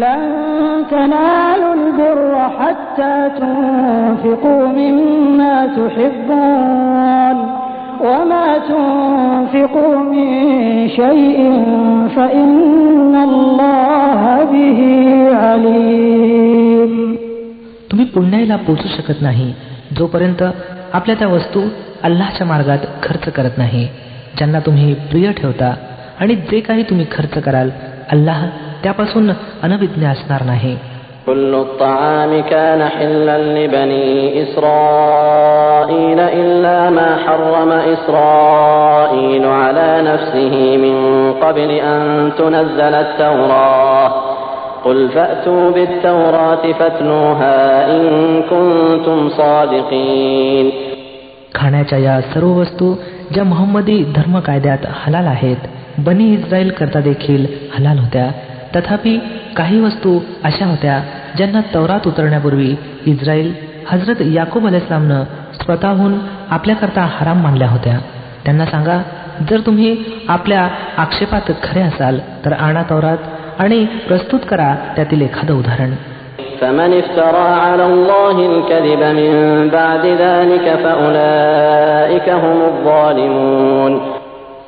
لن تنالوا البر حتى تنفقوا مما تحبون وما تنفقوا من شيء فإن الله به عليم. तुम्ही पुण्याला पोचू शकत नाही जोपर्यंत आपल्या त्या वस्तू अल्लाहच्या मार्गात खर्च करत नाही ज्यांना तुम्ही प्रिय ठेवता, आणि जे काही तुम्ही खर्च कराल अल्लाह त्यापासून अनभिज्ञ असणार नाही. كل الطعام كان حلا لبني إسرائيل إلا ما حرم إسرائيل على نفسه من قبل أن تنزل التوراة قل فأتوا بالتوراة فاتلوها إن كنتم صادقين. खाण्याच्या या सर्व वस्तू ज्या मोहम्मदी धर्म कायद्यात हलाल आहेत, बनी इस्रायल करता देखील हलाल होत्या. तथापि काही वस्तू अशा होत्या ज्यांना तौरात उतरण्यापूर्वी इस्रायल हजरत याकूब अलैहिस्सलामनं स्वतःहून आपल्याकरता हराम मानल्या होत्या. त्यांना सांगा, जर तुम्ही आपल्या आक्षेपात खरे असाल तर आणा तौरात आणि प्रस्तुत करा त्यातील एखादं उदाहरण. فمن افترى على الله الكذب من بعد ذلك فأولئك هم الظالمون.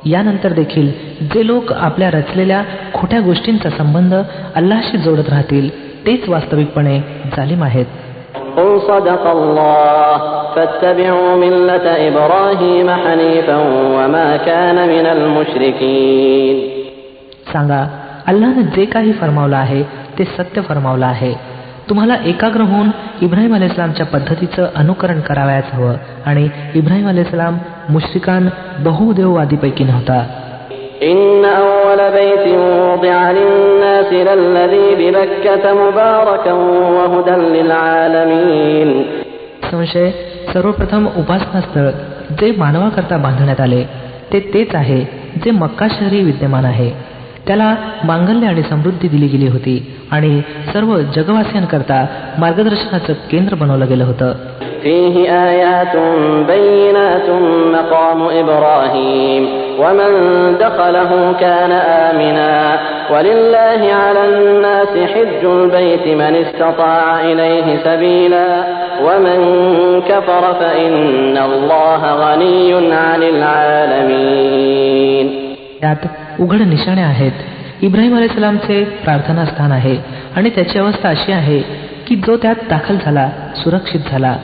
यानंतर देखील जे लोक आपल्या रचलेल्या खोट्या गोष्टींचा संबंध अल्लाहशी जोडत राहतील तेच वास्तविकपणे जालिम आहेत. قل صدق الله فاتبعوا ملة إبراهيم حنيفا وما كان من المشركين. सांगा, अल्लाहने जे काही फरमावलं आहे ते सत्य फरमावलं आहे. तुम्हाला एकाग्र होऊन इब्राहिम अलैहिस्सलामच्या पद्धतीचं अनुकरण करावयाच हवं, आणि इब्राहिम अलैहिस्सलाम मुश्रिकान बहुदेववादीपैकी नव्हता. إن أول بيت وضع للناس للذي ببكة مباركا وهدى للعالمين. संशय, सर्वप्रथम उपासनास्थळ जे मानवाकरता बांधण्यात आले ते तेच आहे जे मक्का शहरी विद्यमान आहे. त्याला मांगल्य आणि समृद्धी दिली गेली होती आणि सर्व जगवासियांकरता मार्गदर्शनाचं केंद्र बनवलं गेलं होतं. فيه آيات بينات مقام إبراهيم ومن دخله كان آمنا ولله على الناس حج البيت من استطاع إليه سبيلا ومن كفر فإن الله غني عن العالمين. त्यात उघड निशाणे आहेत. इब्राहिम अलैहिस्सलामचे प्रार्थनास्थान आहे आणि त्याची अवस्था अशी आहे की जो त्यात दाखल झाला सुरक्षित झाला.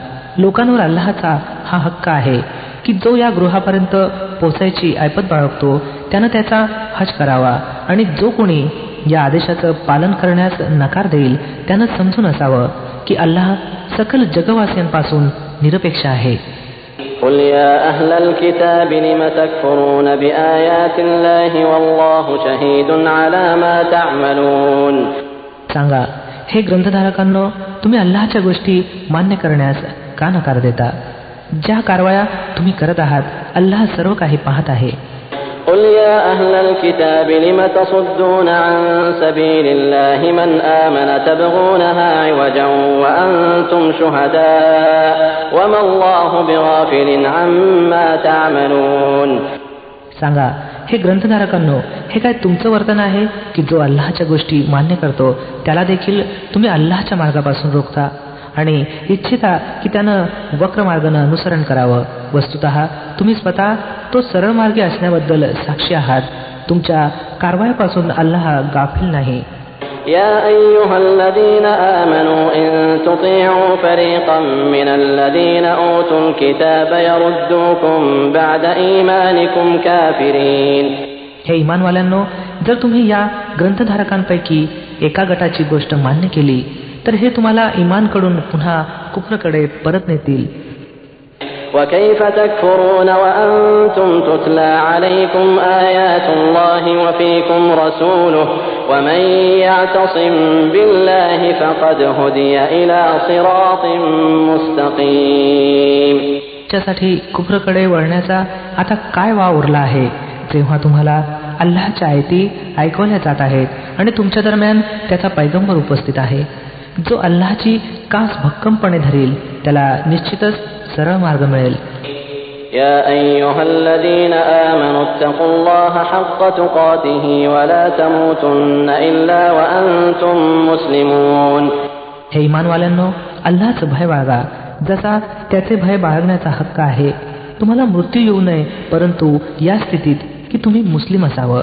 लोकांवर अल्लाहचा हा हक्क आहे की जो या गृहापर्यंत पोचायची ऐपत बाळगतो त्यानं त्याचा हज करावा, आणि जो कोणी या आदेशाचं पालन करण्यास नकार देईल त्यानं समजून असावं की अल्लाह सकल जगवासियांपासून निरपेक्ष आहे. قل يا أهل الكتاب لم تكفرون بآيات الله والله شهيد على ما تعملون. सांगा, हे ग्रंथधारकांनो, तुम्ही अल्लाहच्या गोष्टी मान्य करण्यास का नकार देता? ज्या कारवाया तुम्ही करत आहात अल्लाह सर्व काही पाहत आहे. قل يا أهل الكتاب لم تصدون عن سبيل الله من آمن تبغونها عوجا وأنتم شهداء وما الله بغافل عما تعملون. सांगा, हे ग्रंथधारकांनो, हे काय तुमचं वर्तन आहे की जो अल्लाहच्या गोष्टी मान्य करतो त्याला देखील तुम्ही अल्लाहच्या मार्गापासून रोखता आणि इच्छिता की त्यानं वक्र मार्गानं अनुसरण करावं. वस्तुतः तुम्ही स्वतः तो सरळ मार्गी असण्याबद्दल साक्षी आहात. तुमच्या कारवायापासून अल्लाह गाफील नाही. يا أيها الذين آمنوا إن تطيعوا فريقا من الذين أوتوا الكتاب يردوكم بعد إيمانكم كافرين. हे इमानवाल्यांनो, जर तुम्ही या ग्रंथधारकांपैकी एका गटाची गोष्ट मान्य केली तर हे तुम्हाला इमानकडून पुन्हा कुफ्रकडे परत नेतील. وكيف تكفرون وأنتم تتلى عليكم آيات الله وفيكم رسوله ومن يعتصم بالله فقد هدي إلى صراط مستقيم. त्यासाठी कुफ्रकडे वळण्याचा आता काय वाव उरला आहे जेव्हा तुम्हाला अल्लाहच्या आयती ऐकवल्या जात आहेत आणि तुमच्या दरम्यान त्याचा पैगंबर उपस्थित आहे. जो अल्लाहची कास भक्कमपणे धरेल त्याला निश्चितच सरळ मार्ग मिळेल. يا أيها الذين آمنوا اتقوا الله حق تقاته ولا تموتن إلا وأنتم مسلمون. हे इमानवाल्यांनो, अल्लाहचं भय बाळगा जसा त्याचे भय बाळगण्याचा हक्क आहे. तुम्हाला मृत्यू येऊ नये, परंतु या स्थितीत की तुम्ही मुस्लिम असावं.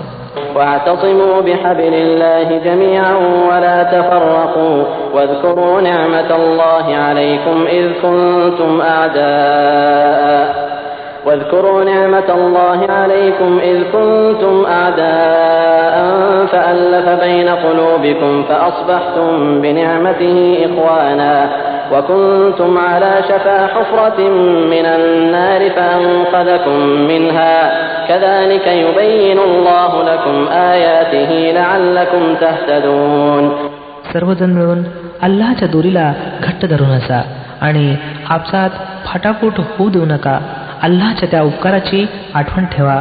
واعتصموا بحبل الله جميعا ولا تفرقوا واذكروا نعمة الله عليكم إذ كنتم أعداء فألف بين قلوبكم فأصبحتم بنعمته إخوانا وكنتم على شفا حفرة من النار فأنقذكم منها كذلك يبين الله لكم آياته لعلكم تهتدون. सर्वजण मिळून अल्लाहच्या दोरीला घट्ट धरून असा आणि आपसात फाटाफूट होऊ देऊ नका. अल्लाहच्या त्या उपकाराची आठवण ठेवा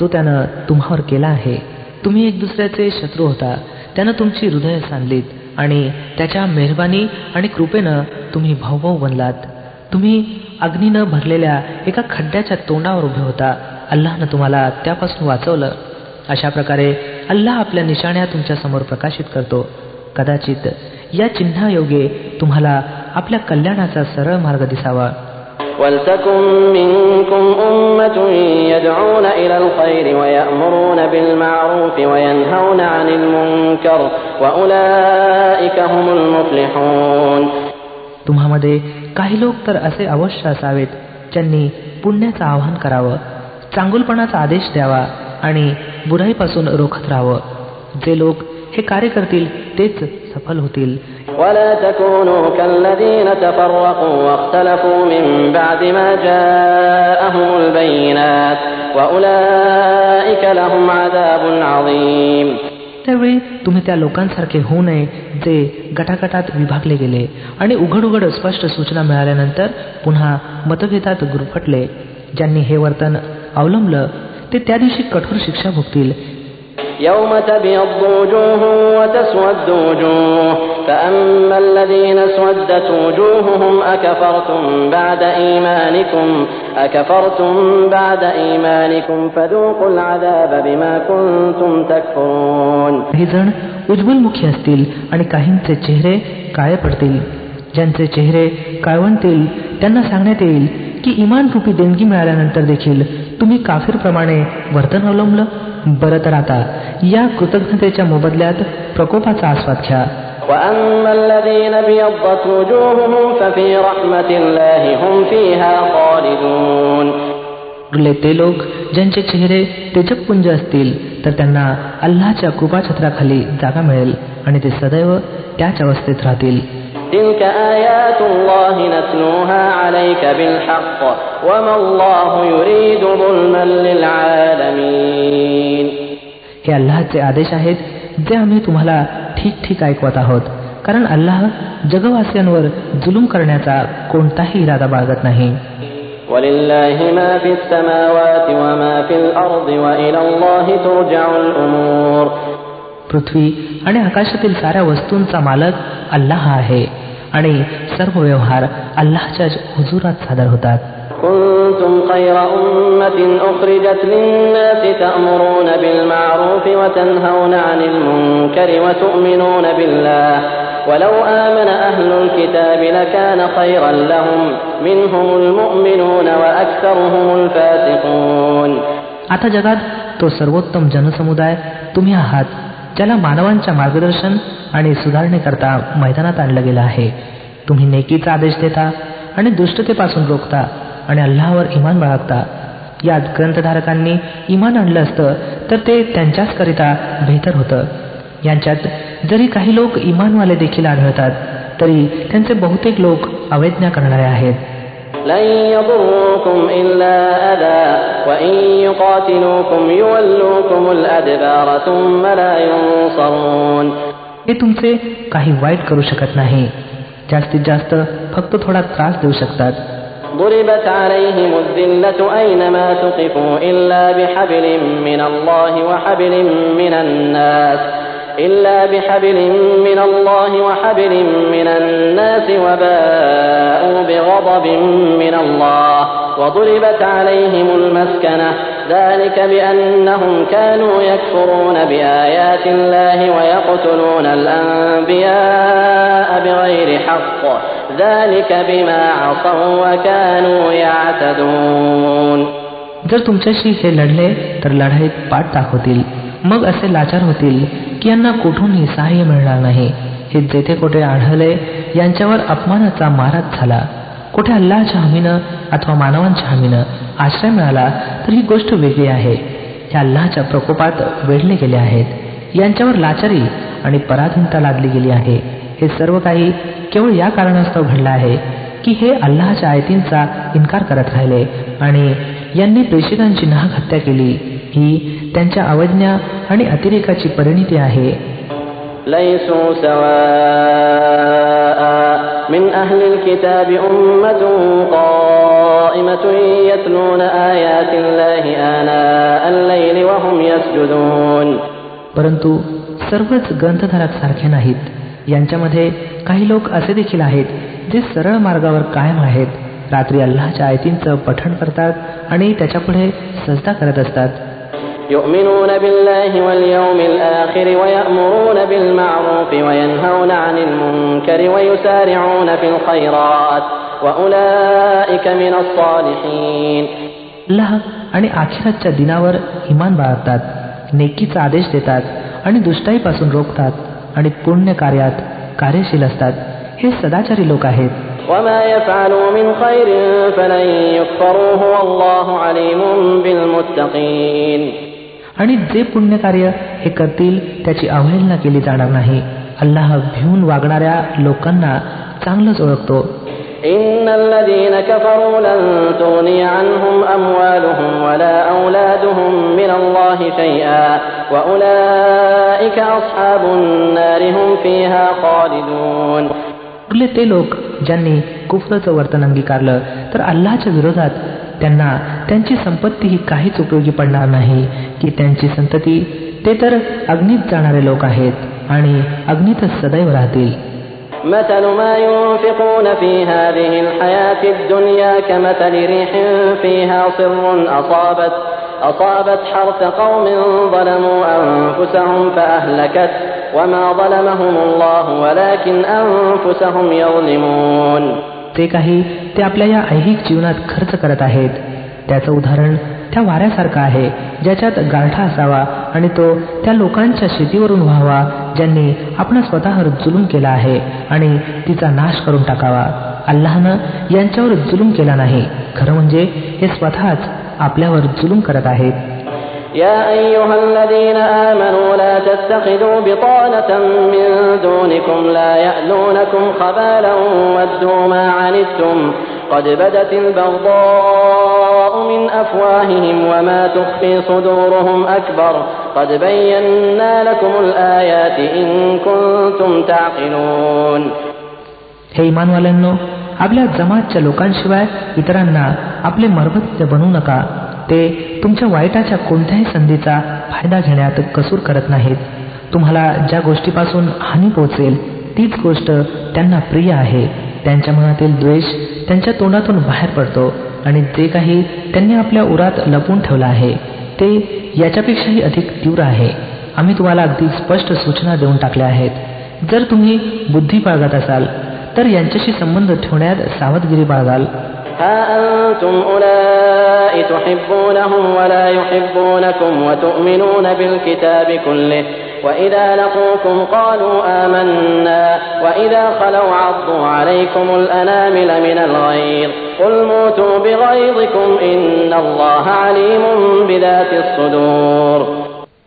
जो त्यानं तुम्हावर केला आहे. तुम्ही एक दुसऱ्याचे शत्रू होता, त्यानं तुमची हृदय सांधलीत आणि त्याच्या मेहरबानी आणि कृपेनं तुम्ही भाऊभाऊ बनलात. तुम्ही अग्नीनं भरलेल्या एका खड्ड्याच्या तोंडावर उभे होता. अल्लाहनं तुम्हाला त्यापासून वाचवलं. अशा प्रकारे अल्लाह आपल्या निशाण्या तुमच्या समोर प्रकाशित करतो. कदाचित या चिन्हायोगे तुम्हाला आपल्या कल्याणाचा सरळ मार्ग दिसावा. وَلْتَكُنْ مِنْكُمْ أُمَّةٌ يَدْعُونَ إِلَى الْخَيْرِ وَيَأْمُرُونَ بِالْمَعْرُوفِ وَيَنْهَوْنَ عَنِ الْمُنْكَرِ وَأُولَئِكَ هُمُ الْمُفْلِحُونَ. तुम्हामध्ये काही लोक तर असे अवश्य असावेत ज्यांनी पुण्याचं आवाहन करावं, चांगुलपणाचा आदेश द्यावा आणि बुराईपासून रोखत राहावं. जे लोक हे कार्य करतील तेच सफल होतील. ولا تكونوا كالذين تفرقوا واختلفوا من بعد ما جاءهم البينات وأولئك لهم عذاب عظيم. त्यावेळी तुम्ही त्या लोकांसारखे होऊ नये जे गटागटात विभागले गेले आणि उघड उघड स्पष्ट सूचना मिळाल्यानंतर पुन्हा मतभेदात गुरफटले. ज्यांनी हे वर्तन अवलंबलं ते त्या दिवशी कठोर शिक्षा भोगतील. يوم تبيض وجوه وتسود وجوه فأما الذين اسودت وجوههم أكفرتم بعد إيمانكم فذوقوا العذاب بما كنتم تكفرون. काही जण उज्ज्वलमुखी असतील आणि काहींचे चेहरे काळे पडतील. ज्यांचे चेहरे काळवंतील त्यांना सांगण्यात येईल की इमान रूपी देणगी मिळाल्यानंतर देखील तुम्ही काफिरप्रमाणे वर्तन अवलंबलं. बरं तर आता या कृतज्ञतेच्या मोबदल्यात प्रकोपाचा आस्वाद घ्या. وَأَمَّا الَّذِينَ ابْيَضَّتْ وُجُوهُهُمْ فَفِي رَحْمَةِ اللَّهِ هُمْ فِيهَا خَالِدُونَ. ते लोक ज्यांचे चेहरे तेजपुंज असतील तर त्यांना अल्लाहच्या कृपाछत्राखाली जागा मिळेल आणि ते सदैव त्याच अवस्थेत राहतील. تِلْكَ آيَاتُ اللَّهِ نَتْلُوهَا عَلَيْكَ بِالْحَقِّ وَمَا اللَّهُ يُرِيدُ ظُلْمًا لِلْعَالَمِينَ. हे अल्लाहचे आदेश आहेत जे आम्ही तुम्हाला ठीक ठीक ऐकवत आहोत, कारण अल्लाह जगवासियांवर जुलूम करण्याचा कोणताही इरादा बाळगत नाही. وَلِلَّهِ مَا فِي السَّمَاوَاتِ وَمَا فِي الْأَرْضِ وَإِلَى اللَّهِ تُرْجَعُ الْأُمُورُ. पृथ्वी आणि आकाशातील साऱ्या वस्तूंचा मालक अल्लाह आहे आणि सर्व व्यवहार अल्लाहच्या हुजुरात सादर होतात. كنتم خير أمة أخرجت للناس تأمرون بالمعروف وتنهون عن المنكر وتؤمنون بالله ولو آمن أهل الكتاب لكان خيرا لهم منهم المؤمنون وأكثرهم الفاسقون. आता जगात तो सर्वोत्तम जनसमुदाय तुम्ही आहात ज्याला मानवांच्या मार्गदर्शन आणि सुधारणेकरता मैदानात आणलं गेलं आहे. तुम्ही नेकीचा आदेश देता आणि दुष्टतेपासून रोखता आणि अल्लाहवर इमान बाळगता. यात ग्रंथधारकांनी इमान आणलं असतं तर ते त्यांच्याच करिता बेहतर होतं. यांच्यात जरी काही लोक इमानवाले देखील आढळतात तरी त्यांचे बहुतेक लोक अवैज्ञा करणारे आहेत. لن يضروكم إلا أذى وإن يقاتلوكم يولوكم الأدبار ثم لا ينصرون. हे तुमचे काही वाईट करू शकत नाही, जास्तीत जास्त फक्त थोडा त्रास देऊ शकतात. ضربت عليهم الذلة أينما ثقفوا إلا بحبل من الله وحبل من الناس وباءوا بغضب من الله وضربت عليهم المسكنة ذلك بأنهم كانوا يكفرون بآيات الله ويقتلون الأنبياء بغير حق ذلك بما عصوا وكانوا يعتدون. जर तुमच्याशी हे लढले तर लढाईत पाठ दाखवतील. मग असे लाचार होतील की यांना कुठूनही सहाय्य मिळणार नाही. हे जेथे कुठे आढळले यांच्यावर अपमानाचा माराच झाला. कुठे अल्लाहच्या हमीनं अथवा मानवांच्या हमीनं आश्रय मिळाला तर ही गोष्ट वेगळी आहे. हे अल्लाहच्या प्रकोपात वेढले गेले आहेत. यांच्यावर लाचारी आणि पराधीनता लादली गेली आहे. हे सर्व काही केवळ या कारणास्तव घडलं आहे की हे अल्लाहच्या आयतींचा इन्कार करत राहिले आणि यांनी प्रेषितांची नाहक हत्या केली. ही त्यांच्या अवज्ञा आणि अतिरेकाची परिणिती आहे. ليسوا سواء من أهل الكتاب أمة قائمة يتلون آيات الله آناء الليل وهم يسجدون. परंतु सर्वच ग्रंथधारक सारखे नाहीत. यांच्यामध्ये काही लोक असे देखील आहेत जे सरळ मार्गावर कायम आहेत. रात्री अल्लाहच्या आयतींचं पठण करतात आणि त्याच्यापुढे सजदा करत असतात. يؤمنون بالله واليوم الآخر ويأمرون بالمعروف وينهون عن المنكر ويسارعون في الخيرات وأولئك من الصالحين. अल्लाह आणि आखिरातच्या दिनावर इमान बाळगतात, नेकीचा आदेश देतात आणि दुष्टाईपासून रोखतात आणि पुण्य कार्यात कार्यशील असतात. हे सदाचारी लोक आहेत. وما يفعلوا من خير فلن يكفروه والله عليم بالمتقين. आणि जे पुण्य कार्य हे करतील त्याची अवहेलना केली जाणार नाही. अल्लाह भिवून वागणाऱ्या लोकांना चांगलंच ओळखतो. إن الذين كفروا لن تغني عنهم أموالهم ولا أولادهم من الله شيئا وأولئك أصحاب النار هم فيها خالدون. उरले ते लोक ज्यांनी कुफरचं वर्तन अंगीकारलं तर अल्लाहच्या विरोधात त्यांना त्यांची संपत्ती ही काहीच उपयोगी पडणार नाही की त्यांची संतती. ते तर अग्नीत जाणारे लोक आहेत आणि अग्नीतच सदैव राहतील. مثل ما ينفقون في هذه الحياة الدنيا كمثل ريح فيها صر أصابت حرث قوم ظلموا أنفسهم فأهلكت وما ظلمهم الله ولكن أنفسهم يظلمون. ते काही ते आपल्या या ऐहिक जीवनात खर्च करत आहेत त्याचं उदाहरण त्या वाऱ्यासारखं आहे ज्याच्यात गारठा असावा आणि तो त्या लोकांच्या शेतीवरून व्हावा ज्यांनी आपणा स्वतःवर जुलूम केला आहे आणि तिचा नाश करून टाकावा. अल्लाहनं यांच्यावर जुलूम केला नाही, खरं म्हणजे हे स्वतःच आपल्यावर जुलूम करत आहेत. يا أيها الذين آمنوا لا تتخذوا بطانة من دونكم لا يألونكم خبالا ودوا ما عنتم قد بدت البغضاء من أفواههم وما تخفي صدورهم أكبر قد بينا لكم الآيات إن كنتم تعقلون. हे इमानवाल्यांनो, आपल्या जमातच्या लोकांशिवाय इतरांना आपले मर्बत्य बनवू नका. ते तुमच्या वाईटाच्या कोणत्याही संधीचा फायदा घेण्यात कसूर करत नाहीत. तुम्हाला ज्या गोष्टीपासून हानी पोहोचेल तीच गोष्ट त्यांना प्रिय आहे. त्यांच्या मनातील द्वेष त्यांच्या तोंडातून बाहेर पडतो आणि जे काही त्यांनी आपल्या उरात लपवून ठेवलं आहे ते याच्यापेक्षाही अधिक तीव्र आहे. आम्ही तुम्हाला अगदी स्पष्ट सूचना देऊन टाकल्या आहेत. जर तुम्ही बुद्धी बाळगत असाल तर यांच्याशी संबंध ठेवण्यात सावधगिरी बाळगाल. ها أنتم أولئك تحبونهم ولا يحبونكم وتؤمنون بالكتاب كله وإذا لقوكم قالوا آمنا وإذا خلوا عضوا عليكم الأنامل من الغيظ قل موتوا بغيظكم إن الله عليم بذات الصدور.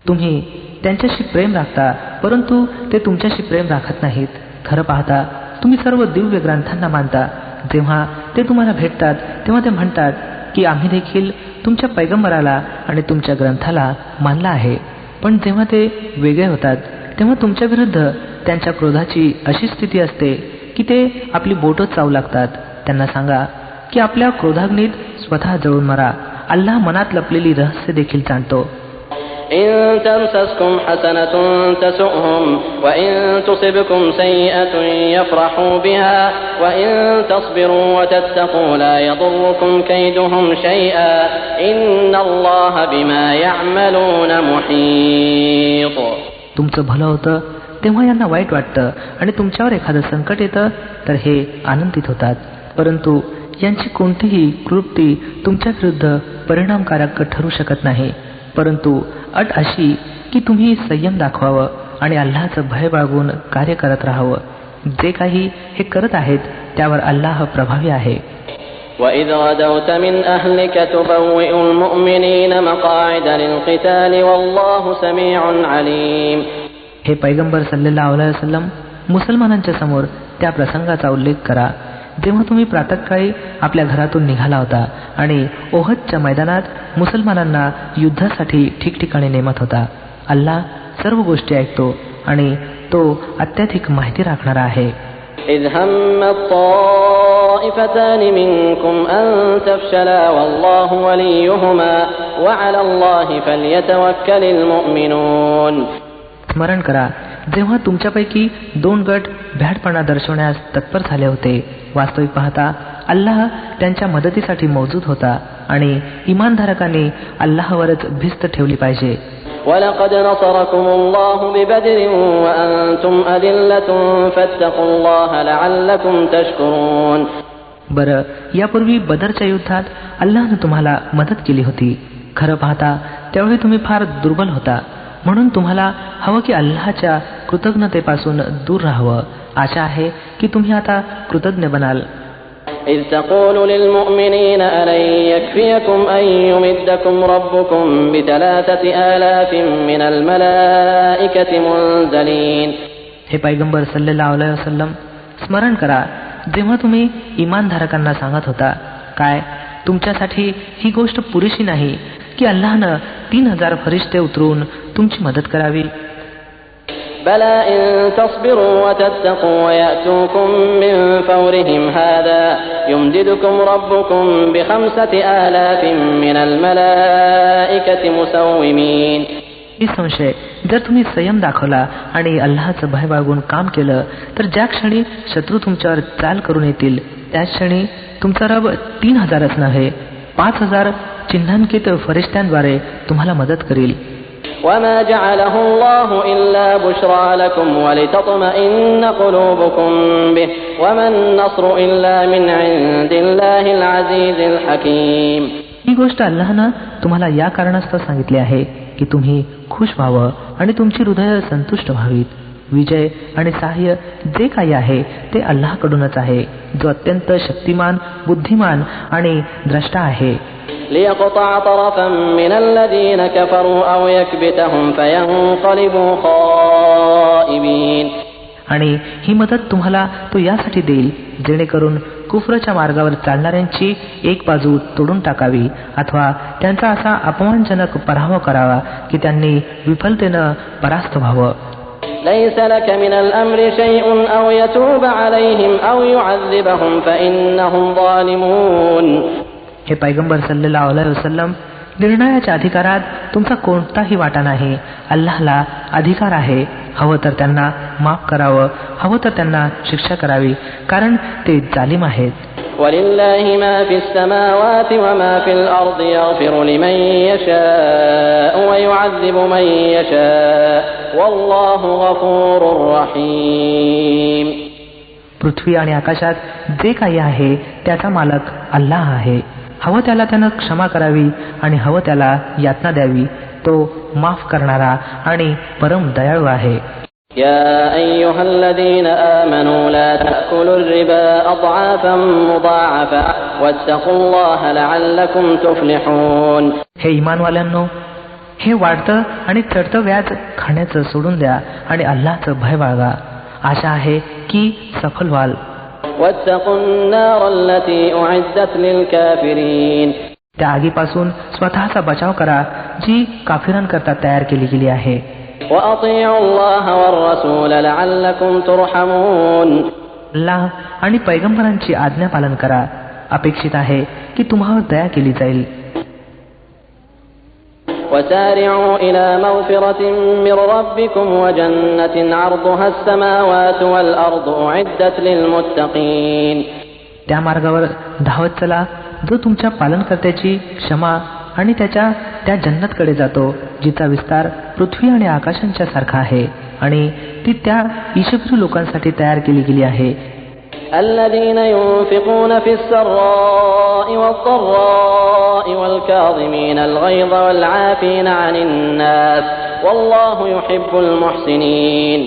तुम्ही त्यांच्याशी प्रेम राखता परंतु ते तुमच्याशी प्रेम राखत नाहीत. खरं पाहता तुम्ही सर्व दिव्य ग्रंथांना मानता. जेव्हा ते तुम्हाला भेटतात तेव्हा ते म्हणतात की आम्ही देखील तुमच्या पैगंबराला आणि तुमच्या ग्रंथाला मानला आहे. पण जेव्हा ते वेगळे होतात तेव्हा तुमच्या विरुद्ध त्यांच्या क्रोधाची अशी स्थिती असते की ते आपली बोटं चावू लागतात. त्यांना सांगा की आपल्या क्रोधाग्नीत स्वतः जळून मरा. अल्लाह मनात लपलेली रहस्य देखील जाणतो. إن تمسسكم حسنة تسؤهم وإن تصبكم سيئة يفرحوا بها وإن تصبروا وتتقوا لا يضركم كيدهم شيئا إن الله بما يعملون محيط. तुमचं भलं होतं तेव्हा यांना वाईट वाटतं आणि तुमच्यावर एखादं संकट येतं तर हे आनंदित होतात. परंतु यांची कोणतीही कृती तुमच्या विरुद्ध परिणामकारक ठरू शकत नाही. परंतु अट अशी की तुम्ही संयम दाखवावं आणि अल्लाहचं भय बाळगून कार्य करत राहावं. जे काही हे करत आहेत त्यावर अल्लाह प्रभावी आहे. وَإِذْ غَدَوْتَ مِنْ أَهْلِكَ تُبَوِّئُ الْمُؤْمِنِينَ مَقَاعِدَ لِلْقِتَالِ وَاللَّهُ سَمِيعٌ عَلِيمٌ. हे पैगंबर सल्लल्लाहु अलैहि वसल्लम मुसलमानांच्या समोर त्या प्रसंगाचा उल्लेख करा जेव्हा तुम्ही प्रातःकाळी आपल्या घरातून निघाला होता आणि ओहदच्या मैदानात मुसलमानांना युद्धासाठी ठिकठिकाणी नेमत होता. अल्लाह सर्व गोष्टी ऐकतो आणि तो अत्याधिक माहिती राखणारा आहे. إذ هم الطائفتان منكم أن تفشلا والله وليهما وعلى الله فليتوكل المؤمنون. स्मरण करा जेव्हा तुमच्यापैकी 2 गट भ्याडपणा दर्शवण्यास तत्पर झाले होते. वास्तविक पाहता अल्लाह त्यांच्या मदतीसाठी मौजूद होता आणि इमानधारकांनी अल्लाहवरच भिस्त ठेवली पाहिजे. وَلَقَدْ نَصَرَكُمُ اللَّهُ بِبَدْرٍ وَأَنْتُمْ أَذِلَّةٌ فَاتَّقُوا اللَّهَ لَعَلَّكُمْ تَشْكُرُونَ. बरं, यापूर्वी बदरच्या युद्धात अल्लाहनं तुम्हाला मदत केली होती. खरं पाहता त्यावेळी तुम्ही फार दुर्बल होता. म्हणून तुम्हाला हवं की अल्लाहच्या कृतज्ञतेपासून दूर राहावं. आशा आहे की तुम्ही आता कृतज्ञ बनाल. إذ تقول للمؤمنين ألن يكفيكم أن يمدكم ربكم ب3,000 من الملائكة منزلين. हे पैगंबर सल्लल्लाहु अलैहि वसल्लम स्मरण करा जेव्हा तुम्ही इमानधारकांना सांगत होता काय तुमच्यासाठी ही गोष्ट पुरेशी नाही की अल्लाहनं 3,000 फरिश्ते उतरून तुमची मदत करावी. بلى إن تصبروا وتتقوا ويأتوكم من فورهم هذا يمددكم ربكم ب5,000 من الملائكة مسومين. निसंशय जर तुम्ही संयम दाखवला आणि अल्लाहचं भय बाळगून काम केलं तर ज्या क्षणी शत्रू तुमच्यावर चाल करून येतील त्याच क्षणी तुमचा रब 3,000च नव्हे 5,000 चिन्हांकित फरिश्त्यांद्वारे तुम्हाला मदत करील. وما جعله الله إلا بشرى لكم ولتطمئن قلوبكم به وما النصر إلا من عند الله العزيز الحكيم. ही गोष्ट अल्लाहनं तुम्हाला या कारणास्तव सांगितले आहे की तुम्ही खुश व्हावं आणि तुमची हृदय संतुष्ट व्हावीत. विजय आणि सहाय्य जे काही आहे ते अल्लाहकडूनच आहे जो अत्यंत शक्तिमान बुद्धिमान आणि द्रष्टा आहे. ليقطع طرفا من الذين كفروا أو يكبتهم فينقلبوا خائبين. आणि ही मदत तुम्हाला तो यासाठी देईल जेणेकरून कुफरच्या मार्गावर चालणाऱ्यांची एक बाजू तोडून टाकावी अथवा त्यांचा असा अपमानजनक पराभव करावा की त्यांनी विफलतेनं परास्त व्हावं. ليس لك من الأمر شيء أو يتوب عليهم أو يعذبهم فإنهم ظالمون. हे पैगंबर सल्लल्लाहु अलैहि वसल्लम निर्णयाच्या अधिकारात तुमचा कोणताही वाटा नाही. अल्लाहला अधिकार आहे हवं तर त्यांना माफ करावं हवं तर त्यांना शिक्षा करावी कारण ते जालिम आहेत. ولله ما في السماوات وما في الأرض يغفر لمن يشاء ويعذب من يشاء والله غفور رحيم. पृथ्वी आणि आकाशात जे काही आहे त्याचा मालक अल्लाह आहे. हवं त्याला त्यानं क्षमा करावी आणि हवं त्याला यातना द्यावी. तो माफ करणारा आणि परम दयाळू आहे. يا أيها الذين آمنوا لا تأكلوا الربا أضعافا مضاعفة واتقوا الله لعلكم تفلحون. हे इमानवाल्यांनो हे वाढतं आणि चढतं व्याज खाण्याचं सोडून द्या आणि अल्लाहचं भय बाळगा. आशा आहे की सफल व्हाल. واتقوا النار التي أعدت للكافرين. त्या आगीपासून स्वतःचा बचाव करा जी काफिरांकरता तयार केली गेली आहे. وأطيعوا الله والرسول لعلكم ترحمون. अल्लाह आणि पैगंबरांची आज्ञा पालन करा अपेक्षित आहे की तुम्हावर दया केली जाईल. وسارعوا إلى مغفرة من ربكم وجنة عرضها السماوات والأرض أعدت للمتقين. त्या मार्गावर धावत चला जो तुमच्या पालनकर्त्याची क्षमा आणि त्याच्या त्या जन्नतकडे जातो जिचा विस्तार पृथ्वी आणि आकाशांच्या सारखा आहे आणि ती त्या ईशप्रिय लोकांसाठी तयार केली गेली आहे. الذين ينفقون في السراء والضراء والكاظمين الغيظ والعافين عن الناس والله يحب المحسنين.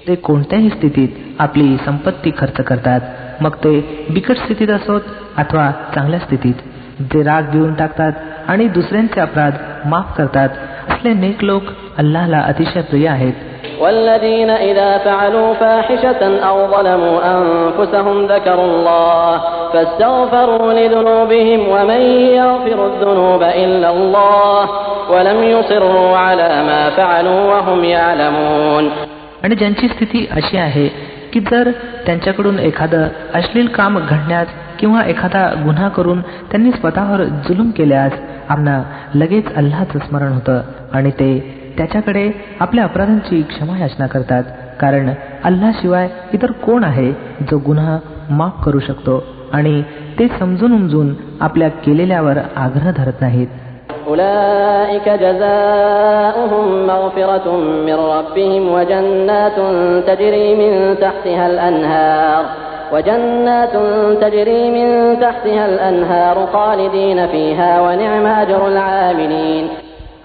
ते कोणत्याही स्थितीत आपली संपत्ती खर्च करतात, मग ते बिकट स्थितीत असोत अथवा चांगल्या स्थितीत. जे राग देऊन टाकतात आणि दुसऱ्यांचे अपराध माफ करतात असले नेक लोक अल्लाहला अतिशय प्रिय आहेत. والذين إذا فعلوا فاحشة أو ظلموا أنفسهم ذكروا الله فاستغفروا لذنوبهم ومن يغفر الذنوب إلا الله ولم يصروا على ما فعلوا وهم يعلمون. आणि ज्यांची स्थिती अशी आहे की जर त्यांच्याकडून एखादं अश्लील काम घडण्यास किंवा एखादा गुन्हा करून त्यांनी स्वतःवर जुलूम केल्यास आम्हाला लगेच अल्लाहचं स्मरण होतं आणि ते त्याच्याकडे आपल्या अपराधांची क्षमा याचना करतात, कारण अल्लाशिवाय इतर कोण आहे जो गुन्हा माफ करू शकतो, आणि ते समजून उमजून आपल्या केलेल्यावर आग्रह धरत नाहीत. أولئك جزاؤهم مغفرة من ربهم وجنات تجري من تحتها الأنهار خالدين فيها ونعم أجر العاملين.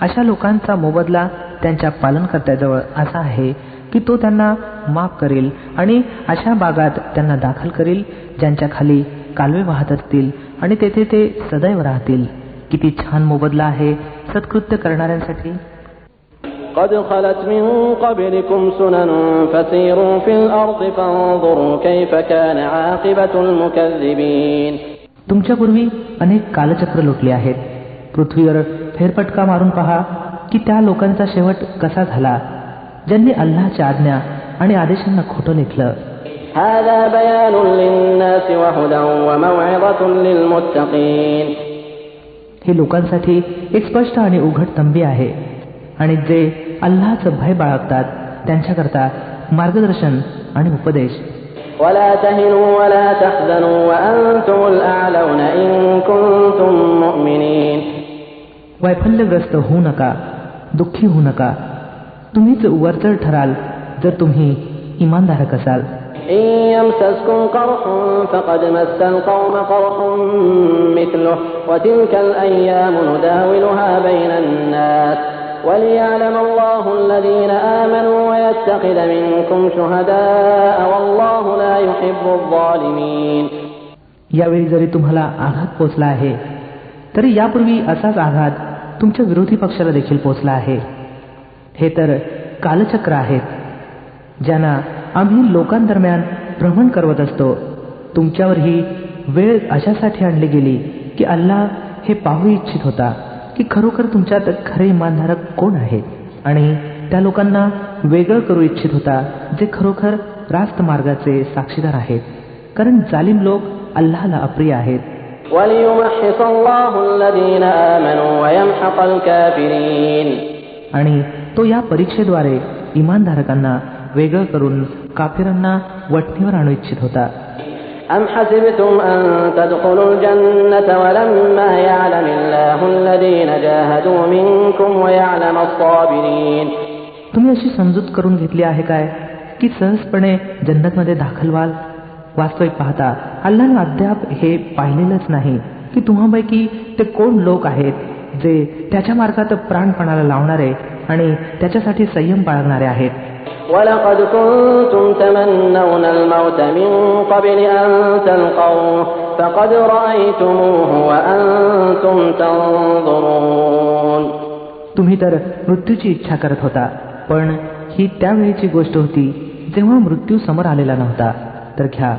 अशा लोकांचा मोबदला त्यांच्या पालनकर्त्याजवळ असा आहे की तो त्यांना माफ करेल आणि अशा बागात त्यांना दाखल करेल ज्यांच्या खाली कालवे वाहत असतील आणि तेथे ते सदैव राहतील. किती छान मोबदला आहे सत्कृत्य करणाऱ्यांसाठी. قد خلت من قبلكم سنن فسيروا في الأرض فانظروا كيف كان عاقبة المكذبين. तुमच्यापूर्वी अनेक कालचक्र लोटले आहेत. पृथ्वीवर फेरफटका मारून पहा की त्या लोकांचा शेवट कसा झाला ज्यांनी अल्लाहच्या आज्ञा आणि आदेशांना खोटं लेखलं. هذا بيان للناس وهدى وموعظة للمتقين. हे लोकांसाठी एक स्पष्ट आणि उघड तंबी आहे आणि जे अल्लाहचं भय बाळगतात त्यांच्याकरता मार्गदर्शन आणि उपदेश. ولا تهنوا ولا تحزنوا وأنتم الأعلون إن كنتم مؤمنين. वैफल्यग्रस्त होऊ नका, दुःखी होऊ नका, तुम्हीच वरचढ ठराल जर तुम्ही इमानधारक असाल. إن يمسسكم قرح فقد مس القوم قرح مثله وتلك الأيام نداولها بين الناس وليعلم الله الذين آمنوا ويتخذ منكم شهداء والله لا يحب الظالمين. यावेळी जरी तुम्हाला आघात पोचला आहे तरी यापूर्वी असाच आघात तुमच्या विरोधी पक्षाला देखील पोचला आहे. हे तर कालचक्र आहेत ज्यांना आम्ही लोकांदरम्यान भ्रमण करवत असतो. तुमच्यावर ही वेळ अशासाठी आणली गेली की अल्लाह हे पाहू इच्छित होता की खरोखर तुमच्यात खरे इमानधारक कोण आहेत, आणि त्या लोकांना वेगळं करू इच्छित होता जे खरोखर रास्त मार्गाचे साक्षीदार आहेत, कारण जालिम लोक अल्लाहला अप्रिय आहेत. وَلِيُمَحِّصَ اللَّهُ الَّذِينَ آمَنُوا وَيَمْحَقَ الْكَافِرِينَ. आणि तो या परीक्षेद्वारे इमानधारकांना वेगळं करून काफिरांना वठणीवर आणू इच्छित होता. أَمْ حَسِبْتُمْ أَن تَدْخُلُوا الْجَنَّةَ وَلَمَّا يَعْلَمِ اللَّهُ الَّذِينَ جَاهَدُوا مِنكُمْ وَيَعْلَمَ الصَّابِرِينَ. तुम्ही अशी समजूत करून घेतली आहे काय की सहजपणे जन्नतमध्ये दाखल व्हाल? वास्तविक पाहता अल्लाहने अद्याप हे पाहिलेलंच नाही की तुम्हापैकी ते कोण लोक आहेत जे त्याच्या मार्गात प्राणपणाला लावणारे आणि त्याच्यासाठी संयम बाळगणारे आहेत. وَلَقَدْ كُنتُمْ تَمَنَّوْنَ الْمَوْتَ مِنْ قَبْلِ أَنْ تَلْقَوْهُ فَقَدْ رَأَيْتُمُوهُ وَأَنْتُمْ تَنْظُرُونَ. तुम्ही तर मृत्यूची इच्छा करत होता, पण ही त्यावेळीची गोष्ट होती जेव्हा मृत्यू समोर आलेला नव्हता. तर घ्या,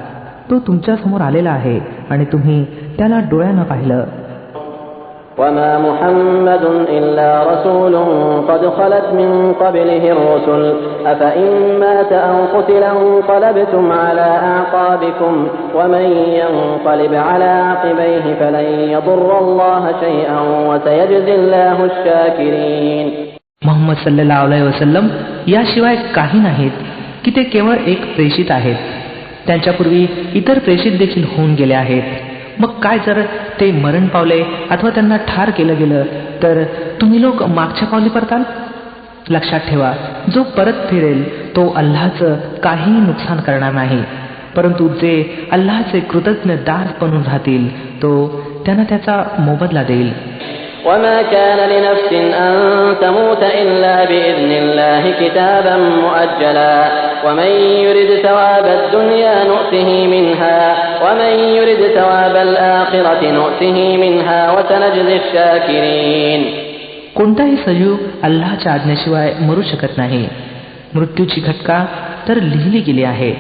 तो तुमच्या समोर आलेला आहे आणि तुम्ही त्याला डोळ्यानं पाहिलं. وما محمد إلا رسول قد خلت من قبله الرسل أفإن مات أو قتل انقلبتم على أعقابكم ومن ينقلب على عقبيه فلن يضر الله شيئا وسيجزي الله الشاكرين. मुहम्मद सल्लल्लाहु अलैहि वसल्लम याशिवाय काही नाहीत की ते केवळ एक प्रेषित आहेत. त्यांच्यापूर्वी इतर प्रेषित देखील होऊन गेले आहेत. मग काय जर ते मरण पावले अथवा त्यांना ठार केलं गेलं तर तुम्ही लोक मागच्या पावली परताल? लक्षात ठेवा, जो परत फिरेल तो अल्लाहचं काहीही नुकसान करणार नाही, परंतु जे अल्लाहचे कृतज्ञ दास बनून राहतील तो त्यांना त्याचा मोबदला देईल. وما كان لنفس أن تموت إلا بإذن الله كتابا مؤجلا ومن يرد ثواب الدنيا نؤته منها ومن يرد ثواب الآخرة نؤته منها وسنجزي الشاكرين. कोणताही सजीव अल्लाहच्या आज्ञेशिवाय मरू शकत नाही. मृत्यूची घटका तर लिहिली गेली आहे.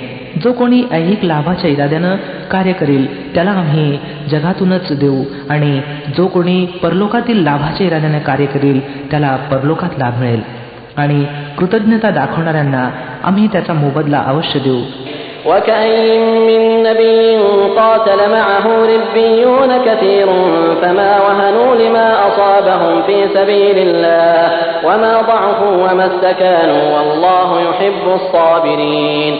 जो कोणी ऐहिक लाभाच्या इराद्यानं कार्य करेल त्याला आम्ही जगातूनच देऊ आणि जो कोणी परलोकातील लाभाच्या इराद्याने कार्य करेल त्याला परलोकात लाभ मिळेल आणि कृतज्ञता दाखवणाऱ्यांना आम्ही त्याचा मोबदला अवश्य देऊ. وكأين من نبي قاتل معه ربيون كثير فما وهنوا لما أصابهم في سبيل الله وما ضعفوا وما استكانوا والله يحب الصابرين.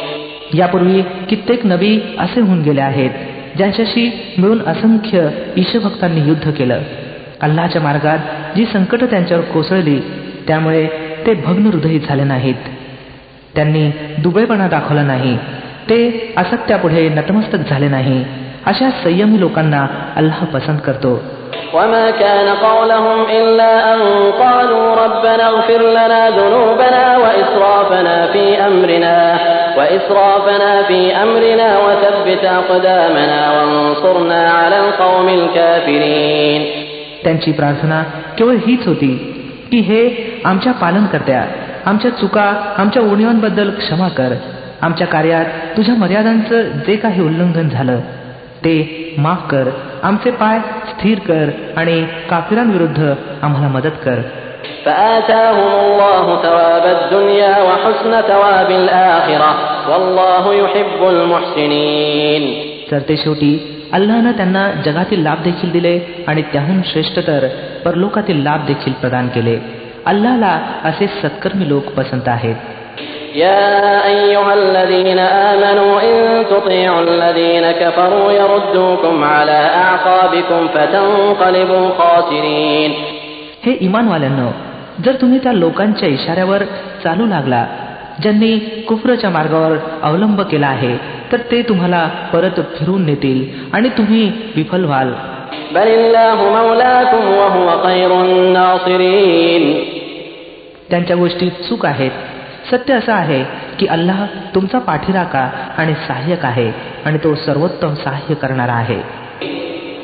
यापूर्वी कित्येक नबी असे होऊन गेले आहेत ज्यांच्याशी मिळून असंख्य ईशभक्तांनी युद्ध केलं. अल्लाहच्या मार्गात जी संकट त्यांच्यावर कोसळली त्यामुळे ते भग्न हृदयी झाले नाहीत. त्यांनी दुबळेपणा दाखवला नाही. ते असत्यापुढे नतमस्तक झाले नाही. अशा संयमी लोकांना अल्लाह पसंत करतो. وما كان قولهم إلا أن قالوا ربنا اغفر لنا ذنوبنا وإسرافنا في أمرنا وثبت أقدامنا وانصرنا على القوم الكافرين. त्यांची प्रार्थना केवळ हीच होती की हे आमच्या पालनकर्त्या, आमच्या चुका, आमच्या उणीवांबद्दल क्षमा कर. आमच्या कार्यात तुझ्या मर्यादांचं जे काही उल्लंघन झालं ते माफ कर. आमचे पाय स्थिर कर आणि काफिरांविरुद्ध आम्हाला मदत कर. فآتاهم الله ثواب الدنيا وحسن ثواب الآخرة والله يحب المحسنين. तर शेवटी अल्लाहनं त्यांना जगातील लाभ देखील दिले आणि त्याहून श्रेष्ठ तर परलोकातील लाभ देखील प्रदान केले. अल्लाहला असे सत्कर्मी लोक पसंत आहेत. يا أيها الذين آمنوا إن تطيعوا الذين كفروا يردوكم على أعقابكم فتنقلبوا خاسرين. हे इमानवाल्यांनो, जर तुम्ही त्या लोकांच्या इशाऱ्यावर चालू लागला ज्यांनी कुफ्रच्या मार्गावर अवलंब केला आहे तर ते तुम्हाला परत फिरून नेतील आणि तुम्ही विफल व्हाल. بل الله مولاكم وهو خير الناصرين. त्यांच्या गोष्टीत चूक आहेत. सत्य असं आहे की अल्लाह तुमचा पाठीराखा आणि सहाय्यक आहे आणि तो सर्वोत्तम सहाय्य करणारा आहे.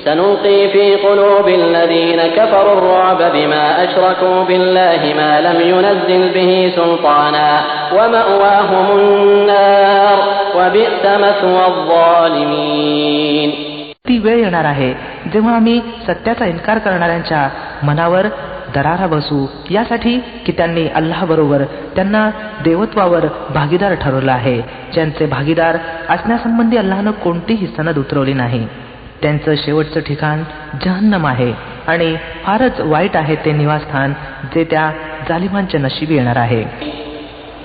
سنلقي في قلوب الذين كفروا الرعب بما أشركوا بالله ما لم ينزل به سلطانا ومأواهم النار وبئس مثوى الظالمين. ती वेळ येणार आहे जेव्हा आम्ही सत्याचा इन्कार करणाऱ्यांच्या मनावर दरारा बसू यासाठी की त्यांनी अल्लाहबरोबर त्यांना देवत्वावर भागीदार ठरवलं आहे, ज्यांचे भागीदार असण्यासंबंधी अल्लाहनं कोणतीही सनद उतरवली नाही. त्यांचं शेवटचं ठिकाण जहन्नम आहे आणि फारच वाईट आहे ते निवासस्थान जे त्या जालिमांच्या नशिबी येणार आहे.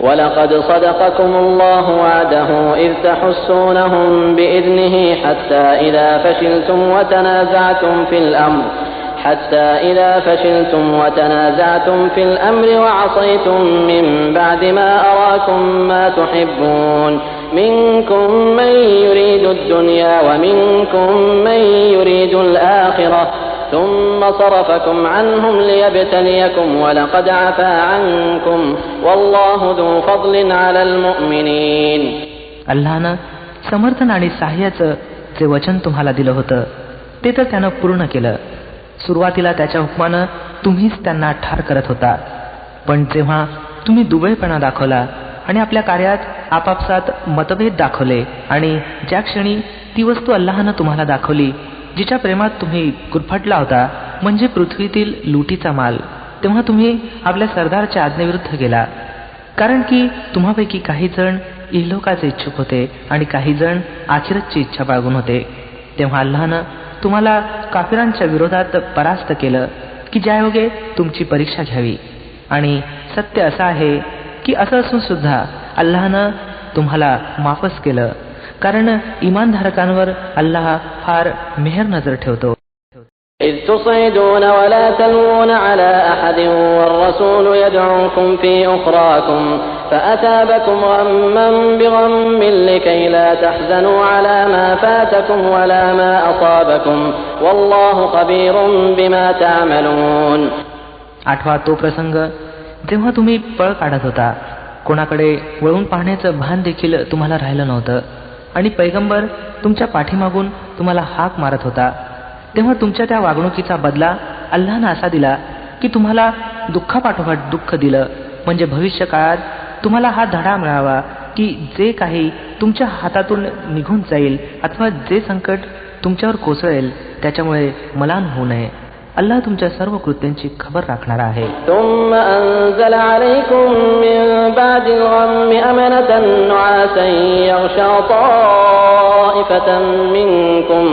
وَلَقَدْ صَدَقَكُمُ اللَّهُ وَعْدَهُ إِذْ تَحُسُّونَهُمْ بِإِذْنِهِ حَتَّى إِذَا فشلتم وتنازعتم في الأمر وعصيتم من بعد ما أراكم ما تحبون منكم من يريد الدنيا ومنكم من يريد الآخرة ثم صرفكم عنهم ليبتليكم ولقد عفا عنكم والله ذو فضل على المؤمنين. अल्लाहनं समर्थन आणि सहाय्याचं जे वचन तुम्हाला दिलं होतं ते तर त्यानं पूर्ण केलं. सुरुवातीला त्याच्या हुकमानं तुम्हीच त्यांना ठार करत होता, पण जेव्हा तुम्ही दुबळेपणा दाखवला आणि आपल्या कार्यात आपापसात मतभेद दाखवले आणि ज्या क्षणी ती वस्तू अल्लाहनं तुम्हाला दाखवली जिच्या प्रेमात तुम्ही गुरफटला होता म्हणजे पृथ्वीतील लुटीचा माल, तेव्हा तुम्ही आपल्या सरदारच्या आज्ञेविरुद्ध गेला. कारण की तुम्हापैकी काही जण इहलोकाचे इच्छुक होते आणि काही जण आखिरतची इच्छा बाळगून होते. तेव्हा अल्लाहनं तुम्हाला काफिरांच्या विरोधात परास्त केलं की ज्यायोगे तुमची परीक्षा घ्यावी. आणि सत्य असं आहे की असं असून सुद्धा अल्लाहनं तुम्हाला माफच केलं, कारण इमानधारकांवर अल्लाह फार मेहर नजर ठेवतो. إذ تصعدون ولا تلوون على أحد والرسول يدعوكم في أخراكم فأثابكم غما بغم لكي لا تحزنوا على ما فاتكم ولا ما أصابكم والله خبير بما تعملون. आठवा तो प्रसंग जेव्हा तुम्ही पळ काढत होता, कोणाकडे वळून पाहण्याचं भान देखील तुम्हाला राहिलं नव्हतं आणि पैगंबर तुमच्या पाठीमागून तुम्हाला हाक मारत होता. तेव्हा तुमच्या त्या वागणुकीचा बदला अल्लाहनं असा दिला की तुम्हाला दुःखापाठोपाठ दुःख दिलं, म्हणजे भविष्य काळात तुम्हाला हा धडा मिळावा की जे काही तुमच्या हातातून निघून जाईल अथवा जे संकट तुमच्यावर कोसळेल त्याच्यामुळे मलान होऊ नये. अल्लाह तुमच्या सर्व कृत्यांची खबर राखणारा आहे. ثم أنزل عليكم من بعد الغم أمنة نعاسا يغشى طائفة منكم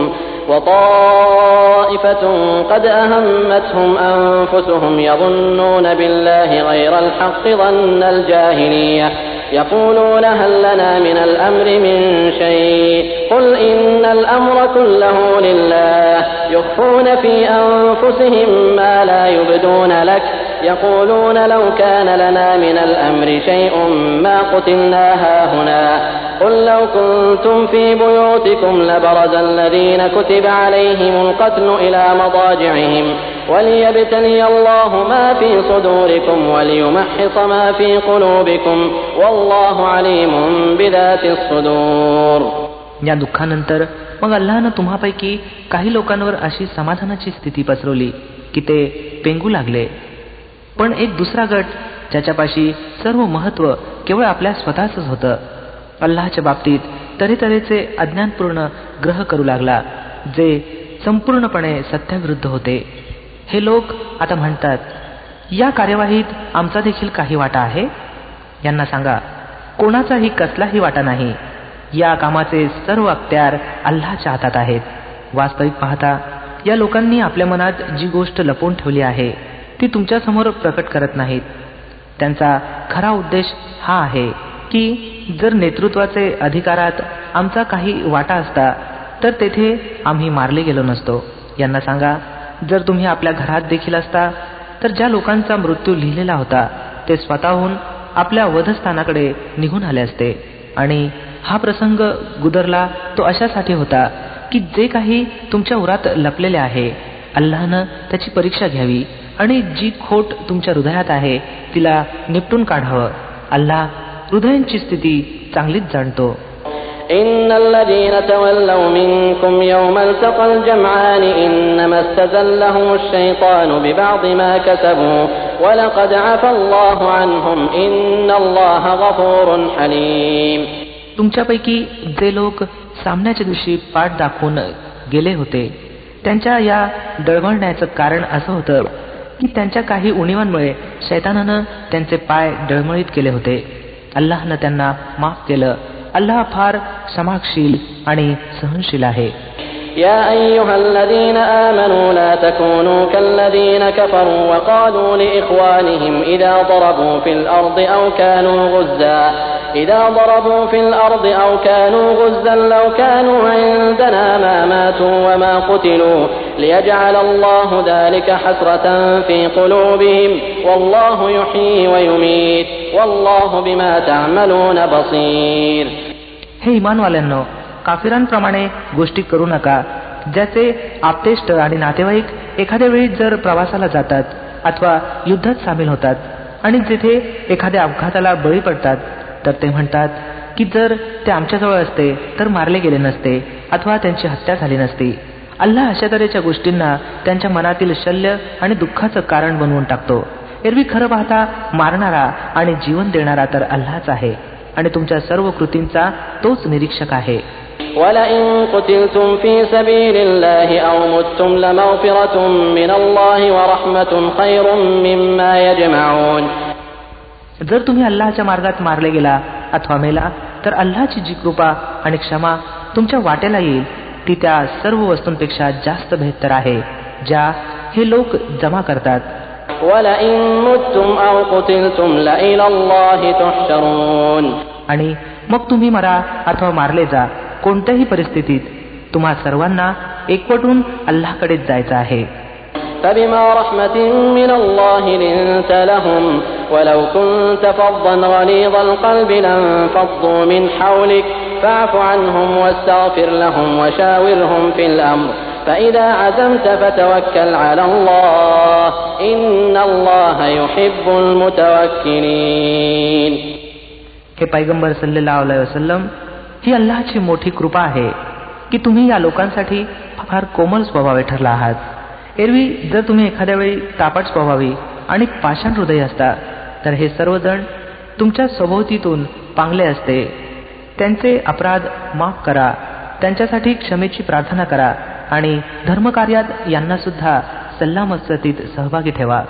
وطائفة قد أهمتهم أنفسهم يظنون بالله غير الحق ظن الجاهلية يقولون هل لنا من الأمر من شيء قل إن الأمر كله لله يخفون في أنفسهم ما لا يبدون لك يقولون لو كان لنا من الأمر شيء ما قتلنا هاهنا قل لو كنتم في بيوتكم لبرز الذين كتب عليهم القتل إلى مضاجعهم وليبتلي الله ما في صدوركم وليمحص ما في قلوبكم والله عليم بذات الصدور. या दुःखानंतर मग अल्लाहनं तुम्हापैकी काही लोकांवर अशी समाधानाची स्थिती पसरवली की ते पेंगू लागले. पण एक दुसरा गट ज्याच्यापाशी सर्व महत्त्व केवळ आपल्या स्वतःच होतं, अल्लाहच्या बाबतीत तऱ्हेतऱ्हेचे अज्ञानपूर्ण ग्रह करू लागला जे संपूर्णपणे सत्याविरुद्ध होते. हे लोक आता म्हणतात, या कार्यवाहीत आमचा देखील काही वाटा आहे? यांना सांगा, कोणाचाही कसलाही वाटा नाही. या कामाचे सर्व अख्त्यार अल्लाहच्या हातात आहेत. वास्तविक पाहता या लोकांनी आपल्या मनात जी गोष्ट लपवून ठेवली आहे ती तुमच्यासमोर प्रकट करत नाहीत. त्यांचा खरा उद्देश हा आहे की जर नेतृत्वाचे अधिकारात आमचा काही वाटा असता तर तेथे आम्ही मारले गेलो नसतो. यांना सांगा, जर तुम्ही आपल्या घरात देखील असता तर ज्या लोकांचा मृत्यू लिहिलेला होता ते स्वतःहून आपल्या वधस्थानाकडे निघून आले असते. आणि हा प्रसंग गुदरला तो अशासाठी होता की जे काही तुमच्या उरात लपलेले आहे अल्लाहनं त्याची परीक्षा घ्यावी आणि जी खोट तुमच्या हृदयात आहे तिला निपटून काढावं. अल्लाह हृदयांची स्थिती चांगलीच जाणतो. إن الذين تولوا منكم يوم التقى الجمعان إنما استزلهم الشيطان ببعض ما كسبوا ولقد عفا الله عنهم إن الله غفور حليم. तुमच्यापैकी जे लोक सामन्याच्या दिवशी पाठ दाखवून गेले होते त्यांच्या या डळमळण्याचं कारण असं होतं की त्यांच्या काही उणीवांमुळे शैतानानं त्यांचे पाय डळमळीत केले होते. अल्लाहनं त्यांना माफ केलं. अल्लाह फार क्षमाशील आणि सहनशील आहे. يا أيها الذين آمنوا لا تكونوا كالذين كفروا وقالوا لإخوانهم إذا ضربوا في الأرض أو كانوا غزا لو كانوا عندنا ما ماتوا وما قتلوا ليجعل الله ذلك حسرة في قلوبهم والله يحيي ويميت والله بما تعملون بصير. हे इमानवाल्यांनो, काफिरांप्रमाणे गोष्टी करू नका ज्याचे आप्तेष्ट आणि नातेवाईक एखाद्या वेळी जर प्रवासाला जातात अथवा युद्धात सामील होतात आणि जेथे एखाद्या अपघाताला बळी पडतात तर ते म्हणतात की जर ते आमच्याजवळ असते तर मारले गेले नसते अथवा त्यांची हत्या झाली नसती. अल्लाह अशा तऱ्हेच्या गोष्टींना त्यांच्या मनातील शल्य आणि दुःखाचं कारण बनवून टाकतो. एरवी खरं पाहता मारणारा आणि जीवन देणारा तर अल्लाहच आहे आणि तुमच्या सर्व कृतींचा तोच निरीक्षक आहे. ولئن قتلتم في سبيل الله أو متم لمغفرة من الله ورحمة خير مما يجمعون. जर तुम्ही अल्लाहच्या मार्गात मारले गेला अथवा मेला तर अल्लाहची जी कृपा आणि क्षमा तुमच्या वाट्याला येईल ती त्या सर्व वस्तूंपेक्षा जास्त बेहतर आहे ज्या हे लोक जमा करतात. وَلَئِن مُتُّمْ أَوْ قُتِلْتُمْ لَإِلَى اللَّهِ تُحْشَرُونَ. आणि मग तुम्ही मरा अथवा मारले जा, कोणत्याही परिस्थितीत तुम्हा सर्वांना एकवटून अल्लाहकडेच जायचं आहे. فَبِمَا رَحْمَةٍ مِّنَ اللَّهِ لِنتَ لَهُمْ وَلَوْ كُنتَ فَظًّا غَلِيظَ الْقَلْبِ لَانفَضُّوا مِنْ حَوْلِكَ فَاعْفُ عَنْهُمْ وَاسْتَغْفِرْ لَهُمْ وَشَاوِرْهُمْ فِي الْأَمْرِ فَإِذَا عَزَمْتَ فَتَوَكَّلْ عَلَى اللَّهِ إِنَّ اللَّهَ يُحِبُّ الْمُتَوَكِّلِينَ. हे पैगंबर सल्लल्लाहु अलैहि वसल्लम, ही अल्लाहची मोठी कृपा आहे की तुम्ही या लोकांसाठी फार कोमल स्वभावे ठरला आहात. एरवी जर तुम्ही एखाद्या वेळी तापट स्वभावी आणि पाषाण हृदय असता तर हे सर्वजण तुमच्या सभोवतीतून पांगले असते. त्यांचे अपराध माफ करा, त्यांच्यासाठी क्षमेची प्रार्थना करा आणि धर्मकार्यात यांना सुद्धा सल्लामसलतीत सहभागी ठेवा.